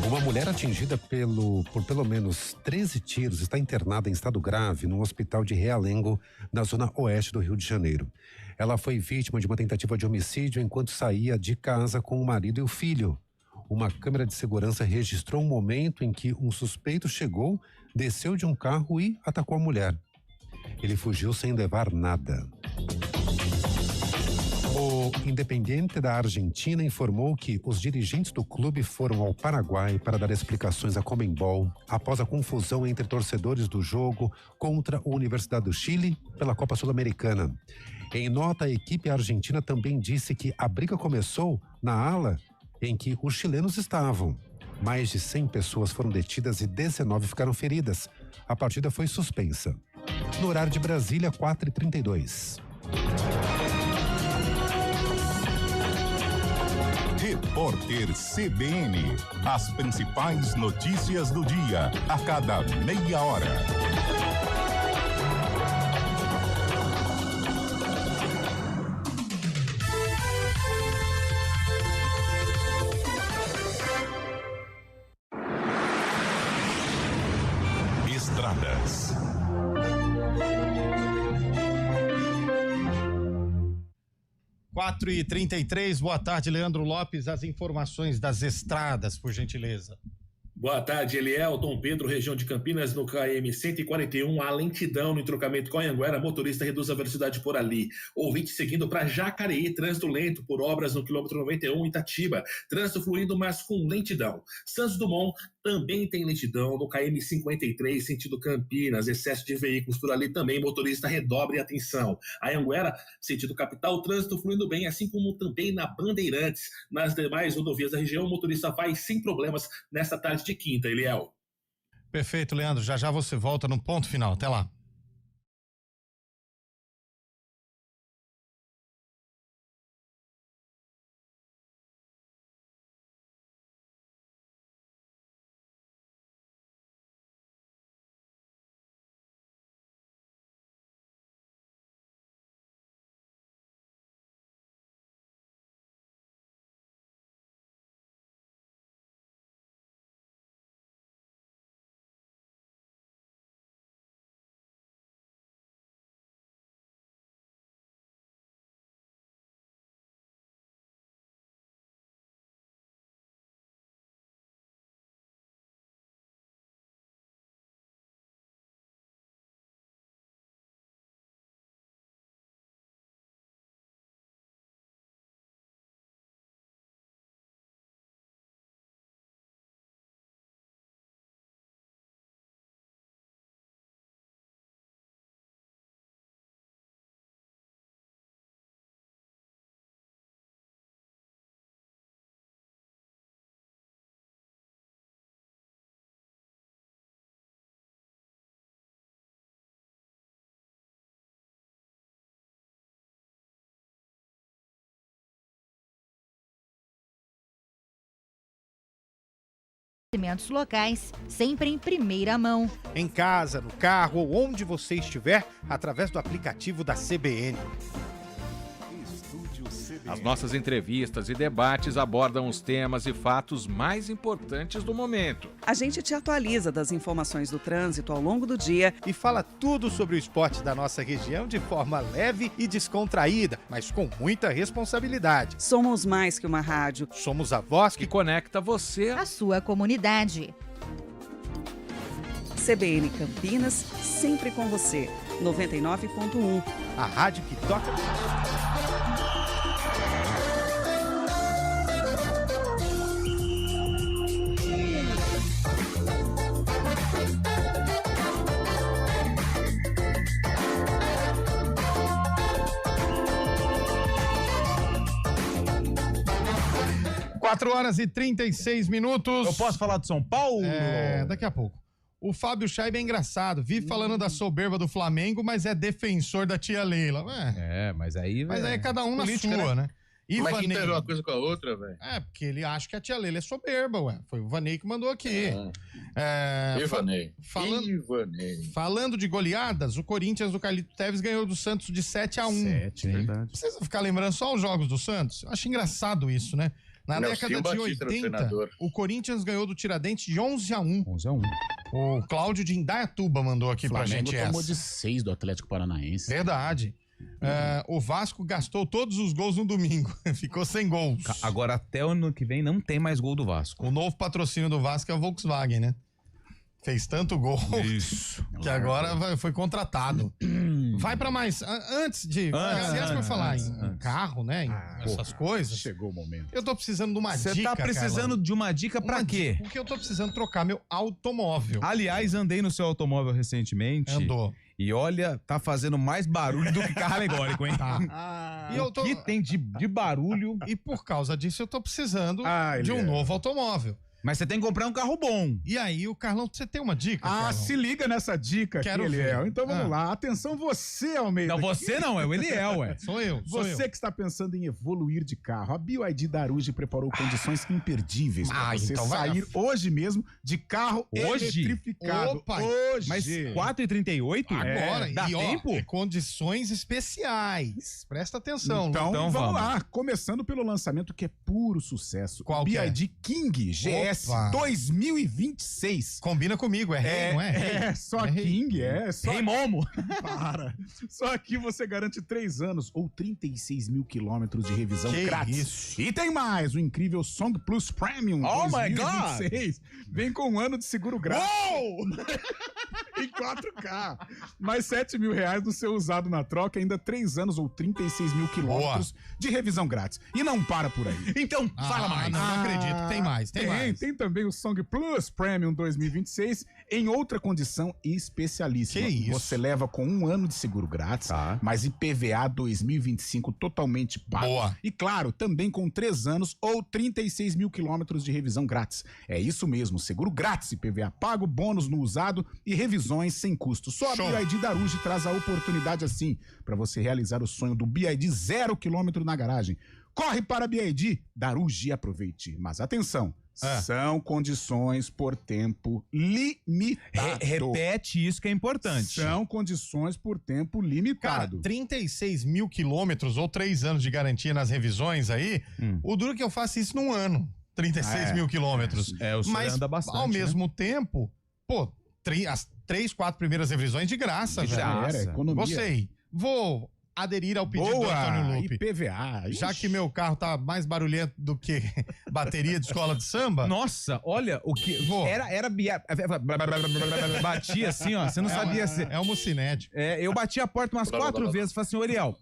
Uma mulher atingida por pelo menos 13 tiros está internada em estado grave no hospital de Realengo, na zona oeste do Rio de Janeiro. Ela foi vítima de uma tentativa de homicídio enquanto saía de casa com o marido e o filho. Uma câmera de segurança registrou um momento em que um suspeito chegou, desceu de um carro e atacou a mulher. Ele fugiu sem levar nada. O Independiente da Argentina informou que os dirigentes do clube foram ao Paraguai para dar explicações à Conmebol após a confusão entre torcedores do jogo contra a Universidade do Chile pela Copa Sul-Americana. Em nota, a equipe argentina também disse que a briga começou na ala em que os chilenos estavam. Mais de 100 pessoas foram detidas e 19 ficaram feridas. A partida foi suspensa. No horário de Brasília, 4h32. Repórter CBN. As principais notícias do dia, a cada meia hora. Estradas. Quatro e 33, boa tarde, Leandro Lopes, as informações das estradas, por gentileza. Boa tarde, Eliel, Pedro, região de Campinas, no KM 141, a lentidão no entrocamento com a Anhanguera, motorista reduz a velocidade por ali. Ouvinte seguindo para Jacareí, trânsito lento por obras no quilômetro 91, Itatiba, trânsito fluindo, mas com lentidão. Santos Dumont também tem lentidão no KM 53, sentido Campinas, excesso de veículos por ali também, motorista redobre atenção. A Anhanguera, sentido capital, trânsito fluindo bem, assim como também na Bandeirantes. Nas demais rodovias da região, o motorista vai sem problemas nesta tarde de quinta, Eliel. Perfeito, Leandro. Já já você volta no ponto final. Até lá. acontecimentos locais, sempre em primeira mão. Em casa, no carro ou onde você estiver, através do aplicativo da CBN. As nossas entrevistas e debates abordam os temas e fatos mais importantes do momento. A gente te atualiza das informações do trânsito ao longo do dia e fala tudo sobre o esporte da nossa região de forma leve e descontraída, mas com muita responsabilidade. Somos mais que uma rádio. Somos a voz que conecta você à sua comunidade. CBN Campinas, sempre com você. 99.1. A rádio que toca... 4h36. Eu posso falar do São Paulo? Daqui a pouco. O Fábio Scheibe é engraçado, vive falando da soberba do Flamengo, mas é defensor da tia Leila. Mas aí... Mas aí é cada um política, na sua, né? E mas que tem uma coisa com a outra, velho? Porque ele acha que a tia Leila é soberba, ué. Foi o Vanei que mandou aqui. Falando de goleadas, o Corinthians do Carlito Teves ganhou do Santos de 7-1. Verdade. Não precisa ficar lembrando só os jogos do Santos. Eu acho engraçado isso, né? Na década de 80, o Corinthians ganhou do Tiradentes de 11-1. 11-1. O Cláudio de Indaiatuba mandou aqui pra gente essa. O Flamengo tomou de 6 do Atlético Paranaense. Verdade. O Vasco gastou todos os gols no domingo. Ficou sem gols. Agora, até o ano que vem, não tem mais gol do Vasco. O novo patrocínio do Vasco é o Volkswagen, né? Fez tanto gol que agora foi contratado. Vai pra mais. Antes de falar em carro, né? Essas coisas. Chegou o momento. Eu tô precisando de uma dica. Você tá precisando Carlão. De uma dica pra quê? Porque eu tô precisando trocar meu automóvel. Aliás, andei no seu automóvel recentemente. Andou. E olha, tá fazendo mais barulho do que carro alegórico, hein? Tá. E o que tem de barulho? E por causa disso eu tô precisando de um novo automóvel. Mas você tem que comprar um carro bom. E aí, o Carlão, você tem uma dica, Carlão? Se liga nessa dica aqui, Eliel. Então vamos lá. Atenção você, Almeida. Não, você não, é o Eliel, ué. Sou eu. Você que está pensando em evoluir de carro. A BYD Daruge preparou condições imperdíveis para você então sair hoje mesmo de carro eletrificado. Opa, hoje. Mas 4h38? Agora. Dá tempo? Condições especiais. Presta atenção. Então vamos lá. Começando pelo lançamento que é puro sucesso. Qual BYD King GS 2026. Combina comigo, é rei, não é? Só King, só Rei Momo. Para. Só aqui você garante 3 anos ou 36 mil quilômetros de revisão grátis. Isso. E tem mais, o incrível Song Plus Premium 2026. Vem com 1 ano de seguro grátis. Em 4K. Mais 7 mil reais no seu usado na troca, ainda 3 anos ou 36 mil quilômetros de revisão grátis. E não para por aí. Então, fala mais. Não acredito, tem mais, tem mais. Tem também o Song Plus Premium 2026 em outra condição especialíssima. Que isso? Você leva com 1 ano de seguro grátis, mas IPVA 2025 totalmente pago. Boa. E claro, também com 3 anos ou 36 mil quilômetros de revisão grátis. É isso mesmo, seguro grátis, IPVA pago, bônus no usado e revisões sem custo. Só a BYD Daruge traz a oportunidade assim, para você realizar o sonho do BYD 0 km na garagem. Corre para a BYD Daruge e aproveite. Mas atenção, são condições por tempo limitado. Repete isso que é importante. São condições por tempo limitado. Cara, 36 mil quilômetros ou 3 anos de garantia nas revisões aí, o duro que eu faço isso num ano. 36 mil quilômetros. Mas anda bastante, ao mesmo tempo, as 3, 4 primeiras revisões de graça, velho. Economia. Gostei. Vou aderir ao pedido do Antônio Lupe. IPVA. Já que meu carro tá mais barulhento do que bateria de escola de samba. Nossa, olha o que... Batia assim, ó, você não sabia ser. É um mucinete. Eu bati a porta umas 4 vezes, falei assim, Oriel,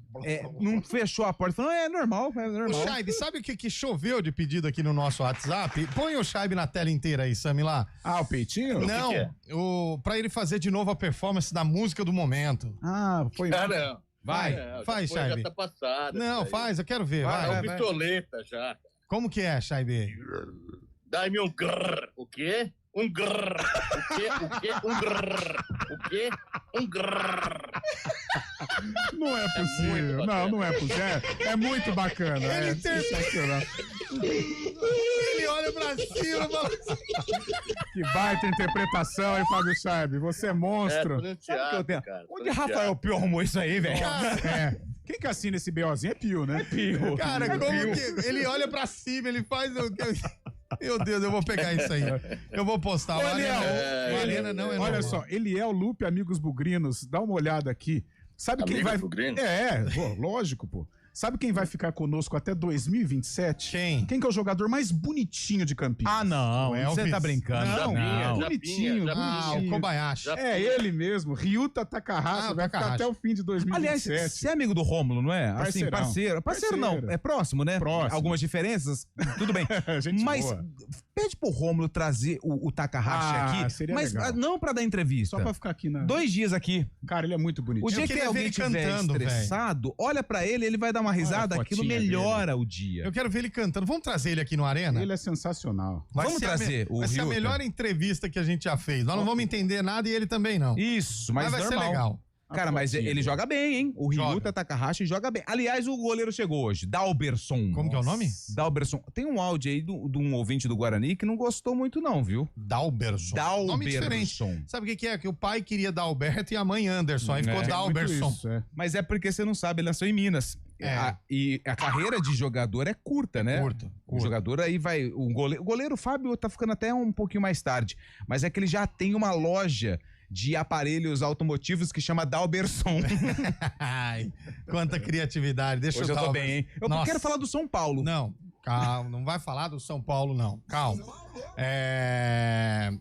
não fechou a porta. Falei, é normal. O Scheibe, sabe o que choveu de pedido aqui no nosso WhatsApp? Põe o Scheibe na tela inteira aí, Sami, lá. O peitinho? Não, pra ele fazer de novo a performance da música do momento. Foi... Caramba. Vai, faz, Scheibe. Já tá passada. Não, faz, eu quero ver. Vai, é um pistoleta já. Como que é, Scheibe? Dá-me um grrr. O quê? Um grrr. O quê? Um grrr. O quê? Um grrr. Não é possível. Não é possível. É muito bacana. É sensacional. Ele olha pra cima e fala assim. Que baita interpretação, hein, Fábio Saib? Você é monstro. Sabe o que eu tenho? Onde Rafael Pio arrumou isso aí, velho? É. Quem que assina esse BOzinho é Pio, né? É Pio. Cara, como que ele olha pra cima, ele faz o Meu Deus, eu vou pegar isso aí. Eu vou postar. Mariana não é Olha só, Eliel Lupe, amigos bugrinos, dá uma olhada aqui. Sabe quem vai... Lógico, pô. Sabe quem vai ficar conosco até 2027? Quem? Quem que é o jogador mais bonitinho de Campinas? Ah, não. Você tá brincando. Não, bonitinho. O Kobayashi. É ele mesmo, Ryuta Takahashi, vai ficar até o fim de 2027. Aliás, você é amigo do Rômulo, não é? Assim, parceiro. Parceiro não, é próximo, né? Próximo. Algumas diferenças, tudo bem. Mas pede pro Rômulo trazer o Takahashi aqui, seria mas legal. Não pra dar entrevista. Só pra ficar aqui na... 2 dias aqui. Cara, ele é muito bonitinho. O dia que alguém estiver estressado, olha pra ele vai dar uma risada, aquilo melhora o dia. Eu quero ver ele cantando. Vamos trazer ele aqui no Arena? Ele é sensacional. Vamos trazer o Vai ser a Ryuta. melhor entrevista que a gente já fez. Nós não vamos entender nada e ele também não. Isso, mas vai normal. ser legal. Cara, mas ele joga bem, hein? O Ryuta Takahashi joga bem. Aliás, o goleiro chegou hoje, Dalberson. Como que é o nome? Dalberson. Tem um áudio aí de um ouvinte do Guarani que não gostou muito não, viu? Dalberson. Nome diferente. Sabe o que é? Que o pai queria Dalberto e a mãe Anderson. Aí ficou Dalberson. Mas é porque você não sabe, ele nasceu em Minas. E a carreira de jogador é curta, né? Curta. O jogador aí vai... O goleiro Fábio tá ficando até um pouquinho mais tarde. Mas é que ele já tem uma loja de aparelhos automotivos que chama Dalberson. Ai, quanta criatividade. Deixa Hoje eu tô bem, hein? Eu quero falar do São Paulo. Não, calma, não vai falar do São Paulo, não. Calma.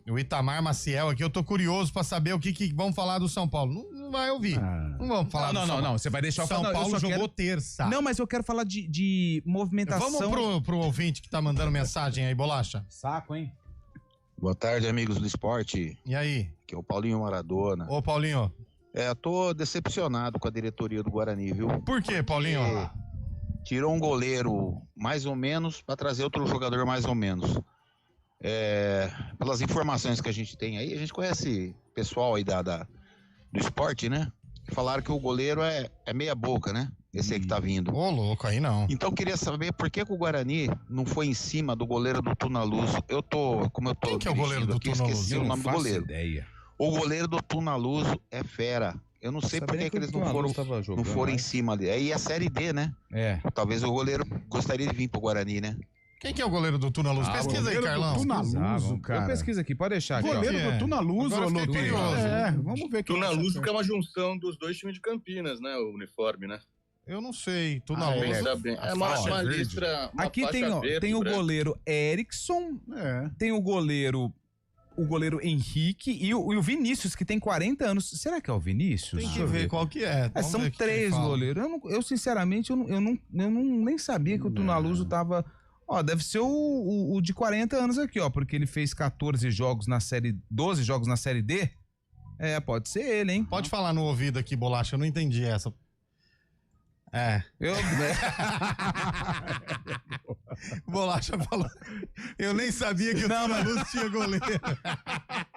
O Itamar Maciel aqui, eu tô curioso pra saber o que vão falar do São Paulo. Não vai ouvir. Não vamos falar do São Paulo. Não, você vai deixar eu falar. São Paulo jogou terça. Não, mas eu quero falar de movimentação. Vamos pro ouvinte que tá mandando mensagem aí, Bolacha. Saco, hein? Boa tarde, amigos do esporte. E aí? Que é o Paulinho Maradona. Ô, Paulinho. Tô decepcionado com a diretoria do Guarani, viu? Por quê, Paulinho? Tirou um goleiro mais ou menos para trazer outro jogador mais ou menos. Pelas informações que a gente tem aí, a gente conhece pessoal aí do esporte, né? Falaram que o goleiro é meia boca, né? Esse aí que tá vindo. Ô, louco, aí não. Então eu queria saber por que o Guarani não foi em cima do goleiro do Tunaluz. Quem que é o goleiro do Tunaluz? Esqueci o nome do goleiro. Ideia. O goleiro do Tunaluz é fera. Eu não sei por que eles não foram em cima ali. Aí é a Série D, né? Talvez o goleiro gostaria de vir pro Guarani, né? Quem que é o goleiro do Tunaluz? Pesquisa aí, Carlão. Tunaluso, cara. Eu pesquiso aqui, pode deixar aqui. Goleiro do Tunaluso, Lupe. Vamos ver quem Tunaluso que é uma junção dos dois times de Campinas, né? O uniforme, né? Eu não sei, Tunaluso. É uma listra. Aqui tem o goleiro Erickson, tem o goleiro Henrique e o Vinícius, que tem 40 anos. Será que é o Vinícius? Tem que ver qual que é. São 3 goleiros. Eu sinceramente, eu nem sabia que o Tunaluso tava... deve ser o de 40 anos aqui, porque ele fez 14 jogos na série, 12 jogos na série D. Pode ser ele, hein? Pode falar no ouvido aqui, Bolacha, eu não entendi essa. Bolacha falou. Eu nem sabia que o Tunaluz tinha goleiro.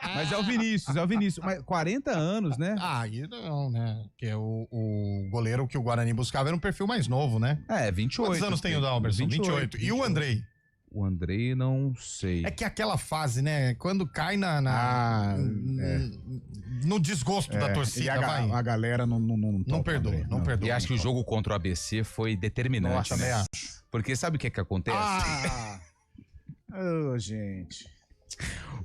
Mas é o Vinícius. Mas 40 anos, né? Aí não, né? Porque o goleiro que o Guarani buscava era um perfil mais novo, né? 28. Quantos anos tem o Dalberson? 28. E o Andrei? O Andrei, não sei. É que aquela fase, né? Quando cai no desgosto da torcida, a galera não perdoa. E acho que o jogo contra o ABC foi determinante. Nossa, né? Porque sabe o que acontece? Gente.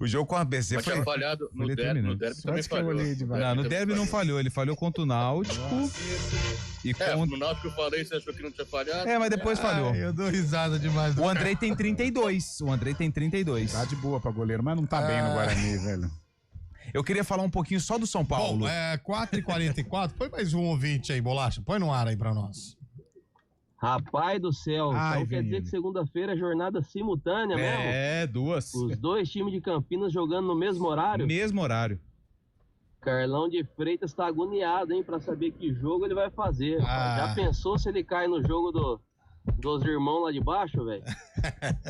O jogo com o ABC Mas foi... tinha falhado no derby também falhou. No derby não falhou, ele falhou contra o Náutico. No Náutico eu falei, você achou que não tinha falhado? Mas depois falhou. Eu dou risada demais. O Andrei tem 32. Tá de boa pra goleiro, mas não tá bem no Guarani, velho. Eu queria falar um pouquinho só do São Paulo. Bom, 4h44. Põe mais um ouvinte aí, Bolacha. Põe no ar aí pra nós. Rapaz do céu, então quer dizer que segunda-feira é jornada simultânea mesmo? 2. Os dois times de Campinas jogando no mesmo horário? Mesmo horário. Carlão de Freitas tá agoniado, hein, pra saber que jogo ele vai fazer. Já pensou se ele cai no jogo dos irmãos lá de baixo, velho?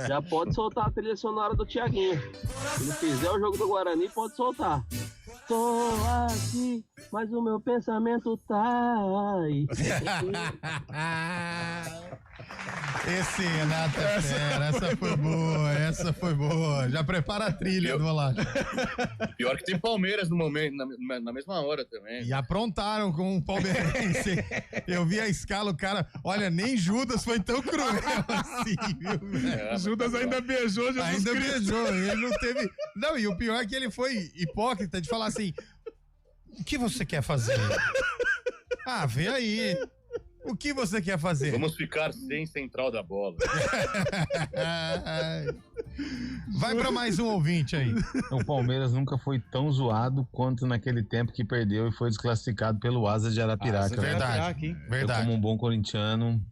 Já pode soltar a trilha sonora do Thiaguinho. Se ele fizer o jogo do Guarani, pode soltar. Tô aqui, mas o meu pensamento tá aí. Esse Renato é fera, essa foi boa. Já prepara a trilha do Bolacha. Pior que tem Palmeiras no momento, na mesma hora também. E aprontaram com o palmeirense. Eu vi a escala, o cara, olha, nem Judas foi tão cruel assim, viu? Judas ainda beijou Jesus Ainda Cristo. beijou, ele não teve... Não, e o pior é que ele foi hipócrita de falar assim, o que você quer fazer? Ah, vê aí. O que você quer fazer? Vamos ficar sem central da bola. Vai pra mais um ouvinte aí. O Palmeiras nunca foi tão zoado quanto naquele tempo que perdeu e foi desclassificado pelo Asa de Arapiraca. Verdade. Eu, como um bom corintiano,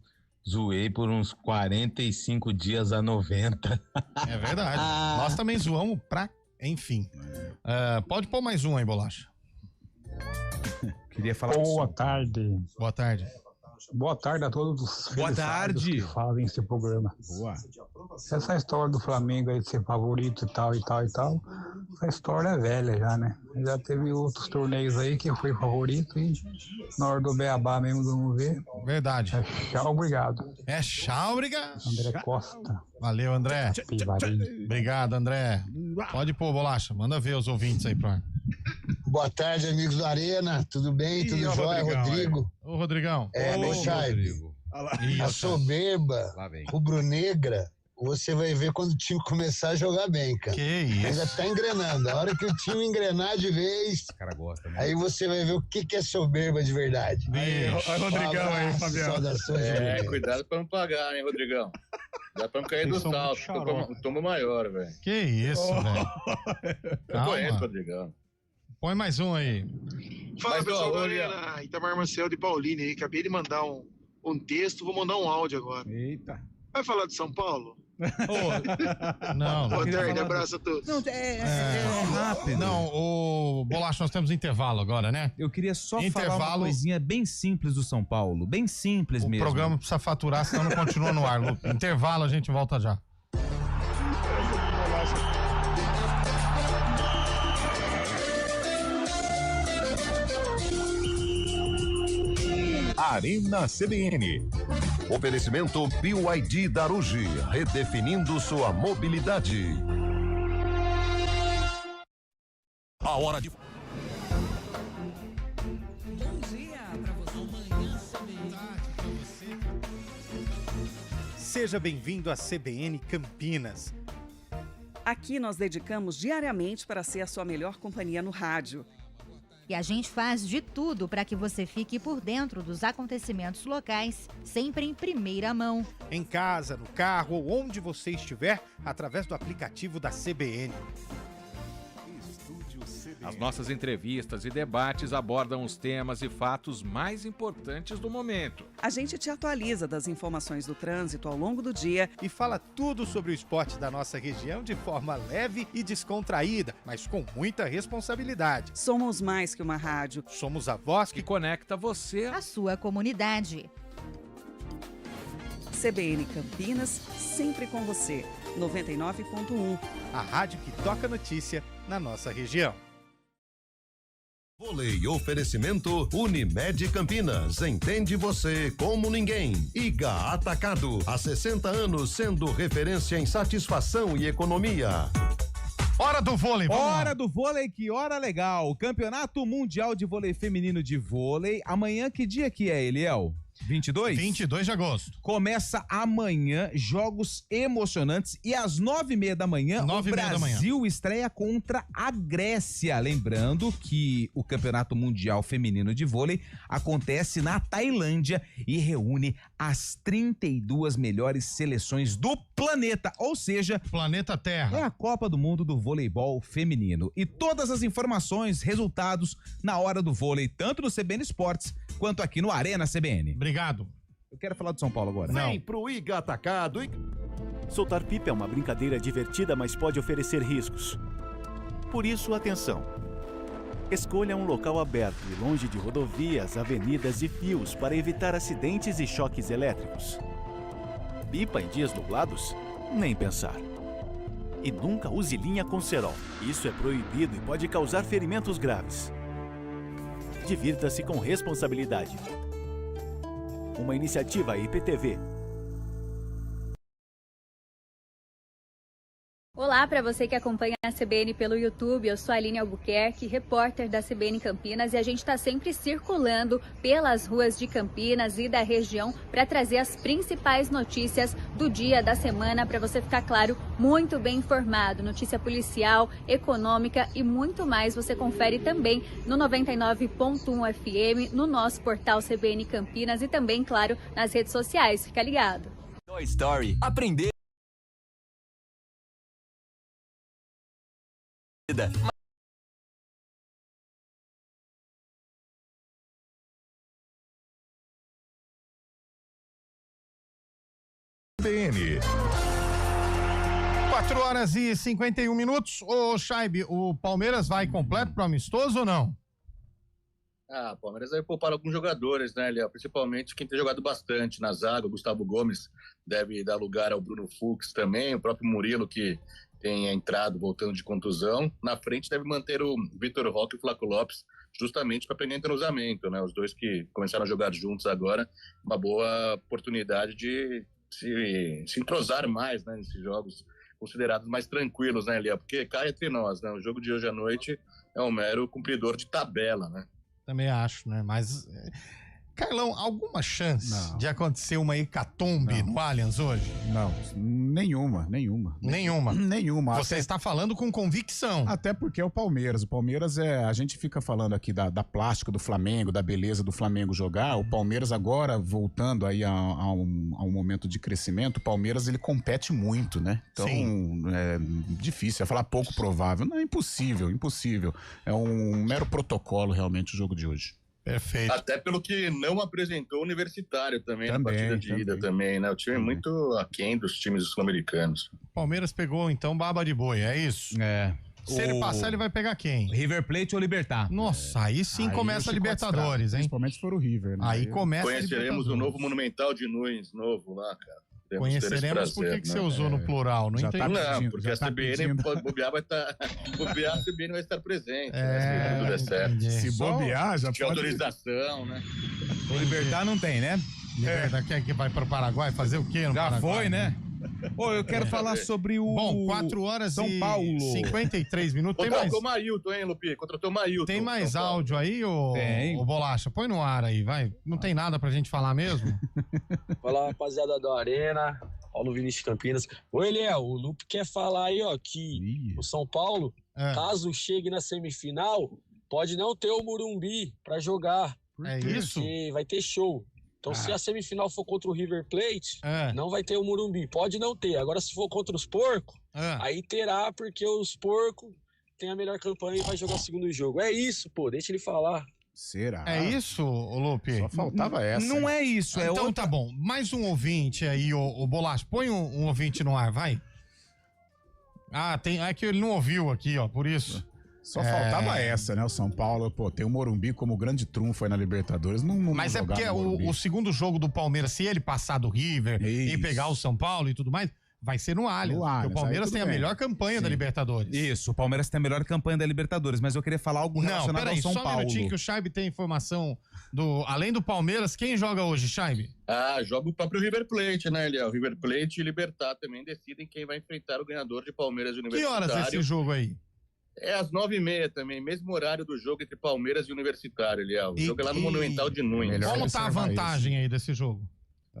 zoei por uns 45 dias a 90. É verdade. Nós também zoamos pra... Enfim. Pode pôr mais um aí, Bolacha. Queria falar Boa tarde. Boa tarde. Boa tarde a todos os Boa tarde. que fazem esse programa. Boa. Essa história do Flamengo aí de ser favorito e tal, essa história é velha já, né? Já teve outros torneios aí que foi favorito e na hora do beabá mesmo vamos ver. Verdade. Tchau, obrigado. Tchau, obrigado. André Costa. Valeu, André. Obrigado, André. Pode pôr, Bolacha. Manda ver os ouvintes aí, pro Boa tarde, amigos do Arena. Tudo bem? Tudo jóia? Rodrigo. Ô, Rodrigão. Meu Charme. A soberba rubro-negra, você vai ver quando o time começar a jogar bem, cara. Que isso? Ainda tá engrenando. A hora que o time engrenar de vez, o cara gosta, né? aí você vai ver o que é soberba de verdade. Olha o Rodrigão aí, Fabiano. Cuidado pra não pagar, hein, Rodrigão. Dá pra não cair do salto. Toma maior, velho. Que isso, velho. Eu conheço, Rodrigão. Põe mais um aí. Fala, pessoal da Arena, Itamar Marcel de Paulínia aí. Acabei de mandar um texto, vou mandar um áudio agora. Eita. Vai falar de São Paulo? Não. Boa tarde, abraço a todos. Não, é rápido. Não, o Bolacha, nós temos intervalo agora, né? Eu queria só falar uma coisinha bem simples do São Paulo. Bem simples mesmo. O programa precisa faturar, senão não continua no ar, Lu. Intervalo, a gente volta já. Arena CBN. Oferecimento BYD Darugi, redefinindo sua mobilidade. A hora de... Bom dia pra você. Seja bem-vindo à CBN Campinas. Aqui nós dedicamos diariamente para ser a sua melhor companhia no rádio. E a gente faz de tudo para que você fique por dentro dos acontecimentos locais, sempre em primeira mão. Em casa, no carro ou onde você estiver, através do aplicativo da CBN. As nossas entrevistas e debates abordam os temas e fatos mais importantes do momento. A gente te atualiza das informações do trânsito ao longo do dia e fala tudo sobre o esporte da nossa região de forma leve e descontraída, mas com muita responsabilidade. Somos mais que uma rádio. Somos a voz que conecta você à sua comunidade. CBN Campinas, sempre com você. 99.1. A rádio que toca notícia na nossa região. Vôlei, oferecimento Unimed Campinas, entende você como ninguém. Iga Atacado, há 60 anos sendo referência em satisfação e economia. Hora do vôlei, vamos lá. Hora do vôlei, que hora legal. Campeonato Mundial de Vôlei Feminino de Vôlei. Amanhã, que dia que é, Eliel? 22? 22 de agosto. Começa amanhã, jogos emocionantes, e às 9h30 da manhã, o Brasil estreia contra a Grécia. Lembrando que o Campeonato Mundial Feminino de Vôlei acontece na Tailândia e reúne as 32 melhores seleções do planeta, ou seja, planeta Terra. É a Copa do Mundo do voleibol feminino. E todas as informações, resultados na hora do vôlei, tanto no CBN Esportes quanto aqui no Arena CBN. Obrigado. Eu quero falar do São Paulo agora. Vem pro Iga Atacado. Soltar pipa é uma brincadeira divertida, mas pode oferecer riscos. Por isso, atenção. Escolha um local aberto e longe de rodovias, avenidas e fios para evitar acidentes e choques elétricos. Pipa em dias nublados? Nem pensar. E nunca use linha com cerol. Isso é proibido e pode causar ferimentos graves. Divirta-se com responsabilidade. Uma iniciativa IPTV. Olá para você que acompanha a CBN pelo YouTube, eu sou a Aline Albuquerque, repórter da CBN Campinas, e a gente está sempre circulando pelas ruas de Campinas e da região para trazer as principais notícias do dia, da semana, para você ficar, claro, muito bem informado. Notícia policial, econômica e muito mais você confere também no 99.1 FM, no nosso portal CBN Campinas e também, claro, nas redes sociais. Fica ligado. Toy Story, aprender. PN. 4h51. Ô, Chaib, o Palmeiras vai completo pro amistoso ou não? O Palmeiras vai poupar alguns jogadores, né, Léo? Principalmente quem tem jogado bastante na zaga. O Gustavo Gomes deve dar lugar ao Bruno Fux também. O próprio Murilo, que tem entrado voltando de contusão. Na frente deve manter o Vitor Roque e o Flaco Lopes, justamente para pegar entrosamento, né? Os dois que começaram a jogar juntos agora, uma boa oportunidade de se entrosar mais, né, nesses jogos considerados mais tranquilos, né, Léo? Porque cá entre nós, né? O jogo de hoje à noite é um mero cumpridor de tabela, né? Também acho, né? Mas, Carlão, alguma chance de acontecer uma hecatombe no Allianz hoje? Não, nenhuma. Você está falando com convicção. Até porque é o Palmeiras. O Palmeiras a gente fica falando aqui da plástica do Flamengo, da beleza do Flamengo jogar. O Palmeiras agora, voltando aí a um momento de crescimento, o Palmeiras ele compete muito, né? Então, é difícil, é falar pouco provável. Não, é impossível. É um mero protocolo realmente o jogo de hoje. Perfeito. Até pelo que não apresentou o Universitário também na partida de ida também, né? O time é muito aquém dos times sul-americanos. Palmeiras pegou, então, baba de boi, é isso? É. Se ele passar, ele vai pegar quem? River Plate ou Libertar? Nossa, aí sim começa a Libertadores, hein? Principalmente se for o River, né? Aí começa a Conheceremos o novo Monumental de Nunes, novo lá, cara. Conheceremos por que você usou no plural, não entendi. Não, porque a CBN bobear a CBN vai estar presente, né? Se tudo der certo. Se bobear, já pode... autorização, né? O Libertar não tem, né? Libertar quer que vai para o Paraguai fazer o quê no Já Paraguai? Foi, né? Ô, eu quero falar sobre o... Bom, 4h São Paulo. 53 minutos. Contratou o Mailton, hein, Lupi? Contratou o Mailton. Tem mais áudio aí, ô Bolacha? Põe no ar aí, vai. Não tem nada pra gente falar mesmo? Fala, rapaziada da Arena. Paulo Vinícius Campinas. Ô, Eliel, o Lupe quer falar aí, ó, que o São Paulo, caso chegue na semifinal, pode não ter o Morumbi pra jogar. É isso? Porque vai ter show. Então, se a semifinal for contra o River Plate, não vai ter o Morumbi. Pode não ter. Agora, se for contra os porcos, aí terá, porque os porcos têm a melhor campanha e vai jogar o segundo jogo. É isso, pô. Deixa ele falar. Será? É isso, Lupe? Só faltava essa. Não é isso. Então tá bom. Mais um ouvinte aí, o Bolacha. Põe um ouvinte no ar, vai. É que ele não ouviu aqui, ó, por isso. Só faltava essa, né? O São Paulo, pô, tem o Morumbi como grande trunfo aí na Libertadores. Mas é porque o segundo jogo do Palmeiras, se ele passar do River e pegar o São Paulo e tudo mais, vai ser no Allianz. Porque o Palmeiras tem a melhor campanha da Libertadores. Isso, o Palmeiras tem a melhor campanha da Libertadores, mas eu queria falar algo relacionado ao São Paulo. Só um minutinho que o Chaib tem informação além do Palmeiras, quem joga hoje, Chaib? Joga o próprio River Plate, né, Eliel? River Plate e Libertad também decidem quem vai enfrentar o ganhador de Palmeiras e Universitário. Que horas é esse jogo aí? É às 9h30 também, mesmo horário do jogo entre Palmeiras e Universitário, Eliel. O jogo é lá no Monumental de Nunes. Como tá a vantagem aí desse jogo?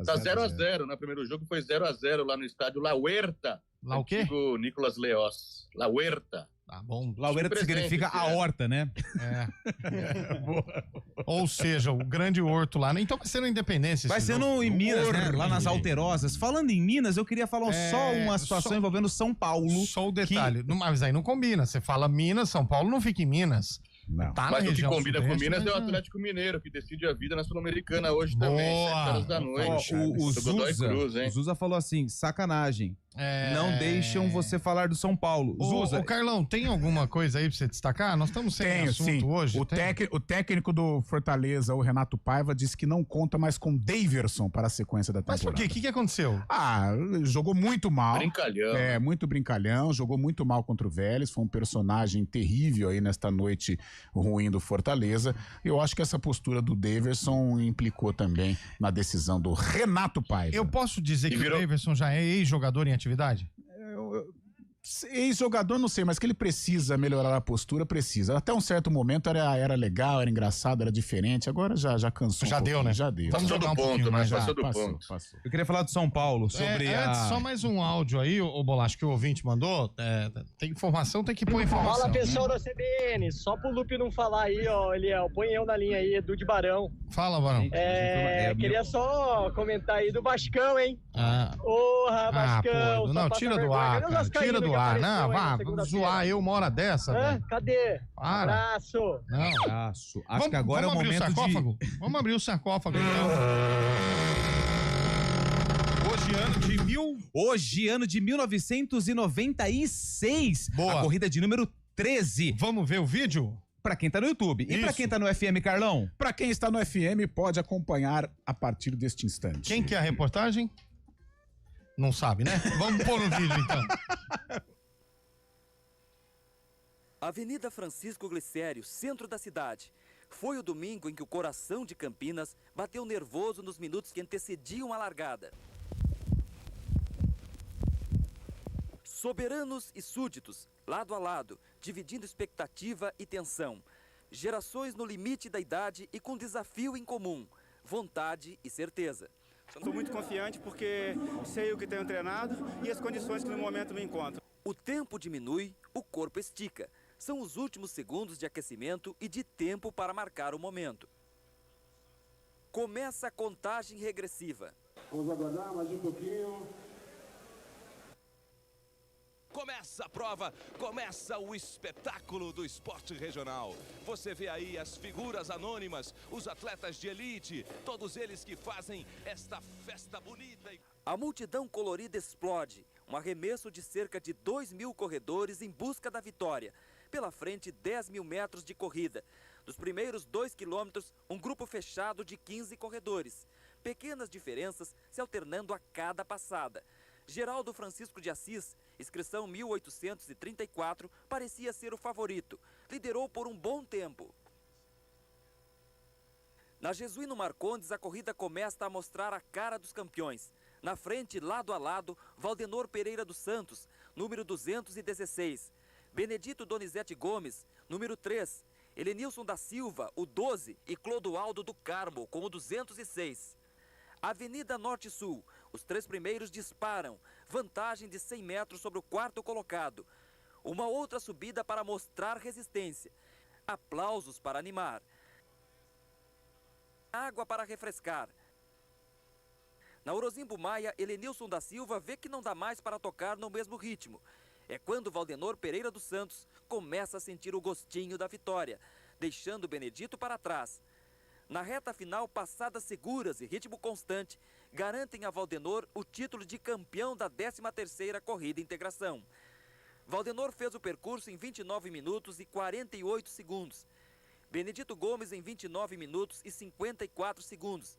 Tá 0x0, né? O primeiro jogo foi 0x0 lá no estádio La Huerta. Lá o quê? Nicolas Leós. La Huerta. Tá bom. La Huerta significa a horta, né? Ou seja, o grande horto lá. Então vai ser no Independência. Vai ser em Minas, né? Lá nas Alterosas. Falando em Minas, eu queria falar só uma situação envolvendo São Paulo. Só o detalhe. Mas aí não combina. Você fala Minas, São Paulo não fica em Minas. Não. Tá mas na o que combina sudeste, com Minas é o Atlético Mineiro, que decide a vida na Sul-Americana hoje também, 7h da noite. O Zuza falou assim, sacanagem. Não deixam você falar do São Paulo. Zuza. Ô, Carlão, tem alguma coisa aí pra você destacar? Nós estamos sem assunto hoje. O técnico do Fortaleza, o Renato Paiva, disse que não conta mais com Daverson para a sequência da temporada. Mas por quê? O que aconteceu? Jogou muito mal. Brincalhão. Muito brincalhão. Jogou muito mal contra o Vélez. Foi um personagem terrível aí nesta noite ruim do Fortaleza. Eu acho que essa postura do Daverson implicou também na decisão do Renato Paiva. Eu posso dizer que o Daverson já é ex-jogador em atividade? Ex-jogador, não sei, mas que ele precisa melhorar a postura, precisa. Até um certo momento era legal, era engraçado, era diferente. Agora já cansou. Já deu, né? Já deu. Vamos jogar um pouquinho mais. Passou do ponto. Eu queria falar do São Paulo, sobre Só mais um áudio aí, o Bolacho, que o ouvinte mandou. Tem informação, tem que pôr informação. Fala, pessoal da CBN. Só pro Lupe não falar aí, ó, Eliel. Põe eu na linha aí, Edu de Barão. Fala, Barão. Queria só comentar aí do Vascão, hein? Porra, Vascão. Pô, não, tira do ar, cara. Tira do ar. Não, vá zoar eu uma hora dessa, velho. Cadê? Para. Abraço. Não. Abraço. Acho que agora é o momento de... Vamos abrir o sarcófago, então. Hoje, ano de 1996. Boa. A corrida de número 13. Vamos ver o vídeo? Pra quem tá no YouTube. E pra quem tá no FM, Carlão? Pra quem está no FM, pode acompanhar a partir deste instante. Quem que é a reportagem? Não sabe, né? Vamos pôr no vídeo, então. Avenida Francisco Glicério, centro da cidade. Foi o domingo em que o coração de Campinas bateu nervoso nos minutos que antecediam a largada. Soberanos e súditos, lado a lado, dividindo expectativa e tensão. Gerações no limite da idade e com desafio em comum, vontade e certeza. Estou muito confiante porque sei o que tenho treinado e as condições que no momento me encontro. O tempo diminui, o corpo estica. São os últimos segundos de aquecimento e de tempo para marcar o momento. Começa a contagem regressiva. Vamos aguardar mais um pouquinho. Começa a prova, começa o espetáculo do esporte regional. Você vê aí as figuras anônimas, os atletas de elite, todos eles que fazem esta festa bonita. A multidão colorida explode, um arremesso de cerca de 2.000 corredores em busca da vitória. Pela frente, 10.000 metros de corrida. Dos primeiros 2 quilômetros, um grupo fechado de 15 corredores. Pequenas diferenças se alternando a cada passada. Geraldo Francisco de Assis, inscrição 1834, parecia ser o favorito. Liderou por um bom tempo. Na Jesuíno Marcondes, a corrida começa a mostrar a cara dos campeões. Na frente, lado a lado, Valdenor Pereira dos Santos, número 216. Benedito Donizete Gomes, número 3. Helenilson da Silva, o 12. E Clodoaldo do Carmo, com o 206. Avenida Norte-Sul, os 3 primeiros disparam, vantagem de 100 metros sobre o 4º colocado. Uma outra subida para mostrar resistência. Aplausos para animar. Água para refrescar. Na Orozimbo Maia, Helenilson da Silva vê que não dá mais para tocar no mesmo ritmo. É quando Valdenor Pereira dos Santos começa a sentir o gostinho da vitória, deixando Benedito para trás. Na reta final, passadas seguras e ritmo constante, garantem a Valdenor o título de campeão da 13ª Corrida Integração. Valdenor fez o percurso em 29 minutos e 48 segundos. Benedito Gomes em 29 minutos e 54 segundos.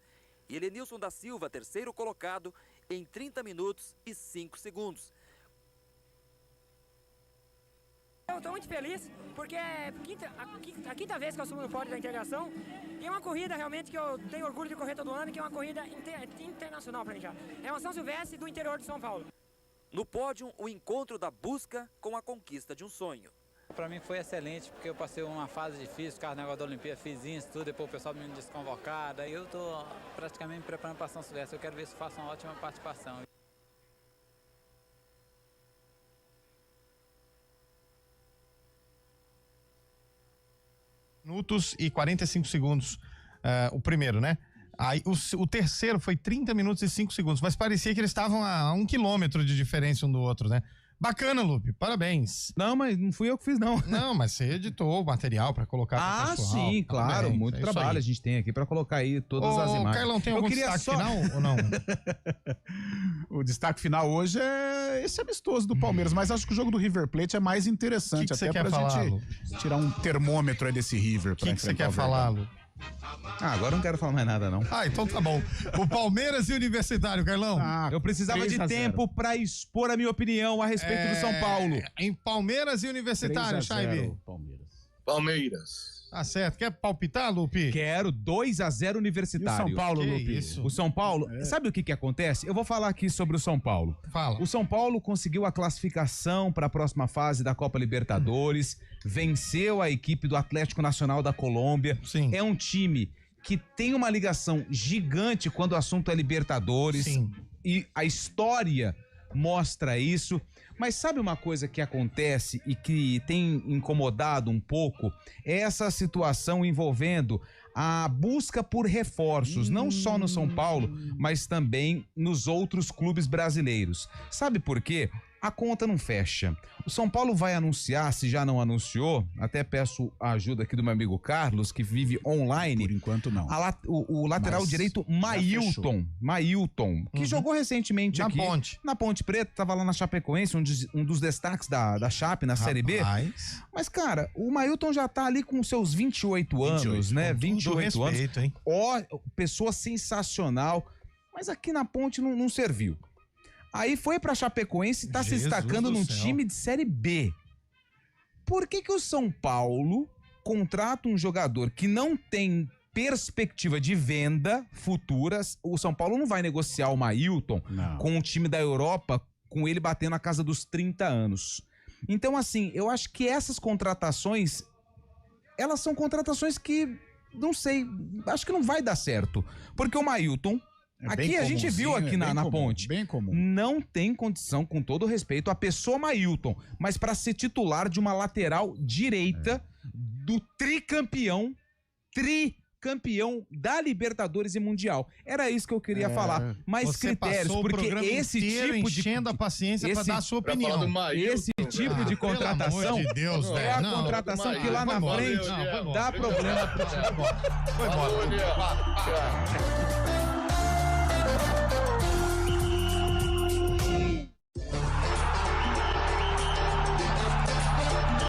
E Helenilson da Silva, terceiro colocado, em 30 minutos e 5 segundos. Eu estou muito feliz porque é a quinta vez que eu subo no pódio da integração e é uma corrida realmente que eu tenho orgulho de correr todo ano, que é uma corrida internacional para mim já. É uma São Silvestre do interior de São Paulo. No pódio, o encontro da busca com a conquista de um sonho. Para mim foi excelente, porque eu passei uma fase difícil, caso negócio da Olimpíada, fiz isso, tudo, depois o pessoal me desconvocado, aí eu estou praticamente me preparando para São Silvestre, eu quero ver se faço uma ótima participação. Minutos e 45 segundos, o primeiro, né? Aí o terceiro foi 30 minutos e 5 segundos, mas parecia que eles estavam a 1 quilômetro de diferença um do outro, né? Bacana, Lupe, parabéns. Não, mas não fui eu que fiz, não. Não, mas você editou o material pra colocar pro pessoal. Sim, claro, bem, muito trabalho a gente tem aqui pra colocar aí todas as imagens. Carlão, tem algum destaque final ou não? O destaque final hoje é esse amistoso do Palmeiras, mas acho que o jogo do River Plate é mais interessante, que até você pra quer falar, gente Lu? tirar um termômetro aí desse River. O que você quer falar, Lu? Agora eu não quero falar mais nada, não. Então tá bom. O Palmeiras e o Universitário, Carlão. Eu precisava de tempo pra expor a minha opinião a respeito do São Paulo. Em Palmeiras e Universitário, Chaibe. Palmeiras. Tá certo. Quer palpitar, Lupe? Quero. 2-0 Universitário. E o São Paulo, Lupe? Isso? O São Paulo, sabe o que acontece? Eu vou falar aqui sobre o São Paulo. Fala. O São Paulo conseguiu a classificação para a próxima fase da Copa Libertadores, venceu a equipe do Atlético Nacional da Colômbia. Sim. É um time que tem uma ligação gigante quando o assunto é Libertadores. Sim. E a história mostra isso. Mas sabe uma coisa que acontece e que tem incomodado um pouco? É essa situação envolvendo a busca por reforços, não só no São Paulo, mas também nos outros clubes brasileiros. Sabe por quê? A conta não fecha. O São Paulo vai anunciar, se já não anunciou, até peço a ajuda aqui do meu amigo Carlos, que vive online. Por enquanto não. O lateral direito Mailton, que jogou recentemente aqui. Na Ponte Preta, tava lá na Chapecoense, um dos destaques da Chape na Série B. Mas, cara, o Mailton já tá ali com seus 28 anos, né? 28 respeito, anos. Hein? Ó, pessoa sensacional. Mas aqui na Ponte não serviu. Aí foi pra Chapecoense e tá se destacando num time de Série B. Por que o São Paulo contrata um jogador que não tem perspectiva de venda futuras? O São Paulo não vai negociar o Mailton com um time da Europa, com ele batendo na casa dos 30 anos. Então, assim, eu acho que essas contratações, elas são contratações que, não sei, acho que não vai dar certo. Porque o Mailton... Aqui a gente viu aqui na Ponte. Bem comum. Não tem condição, com todo respeito, a pessoa Mailton, mas para ser titular de uma lateral direita do tricampeão da Libertadores e Mundial. Era isso que eu queria falar. Mais Você critérios, porque esse tipo de enchendo a paciência para dar a sua opinião. Esse tipo de contratação de Deus, é a contratação que lá na frente dá problema pro time. Foi embora.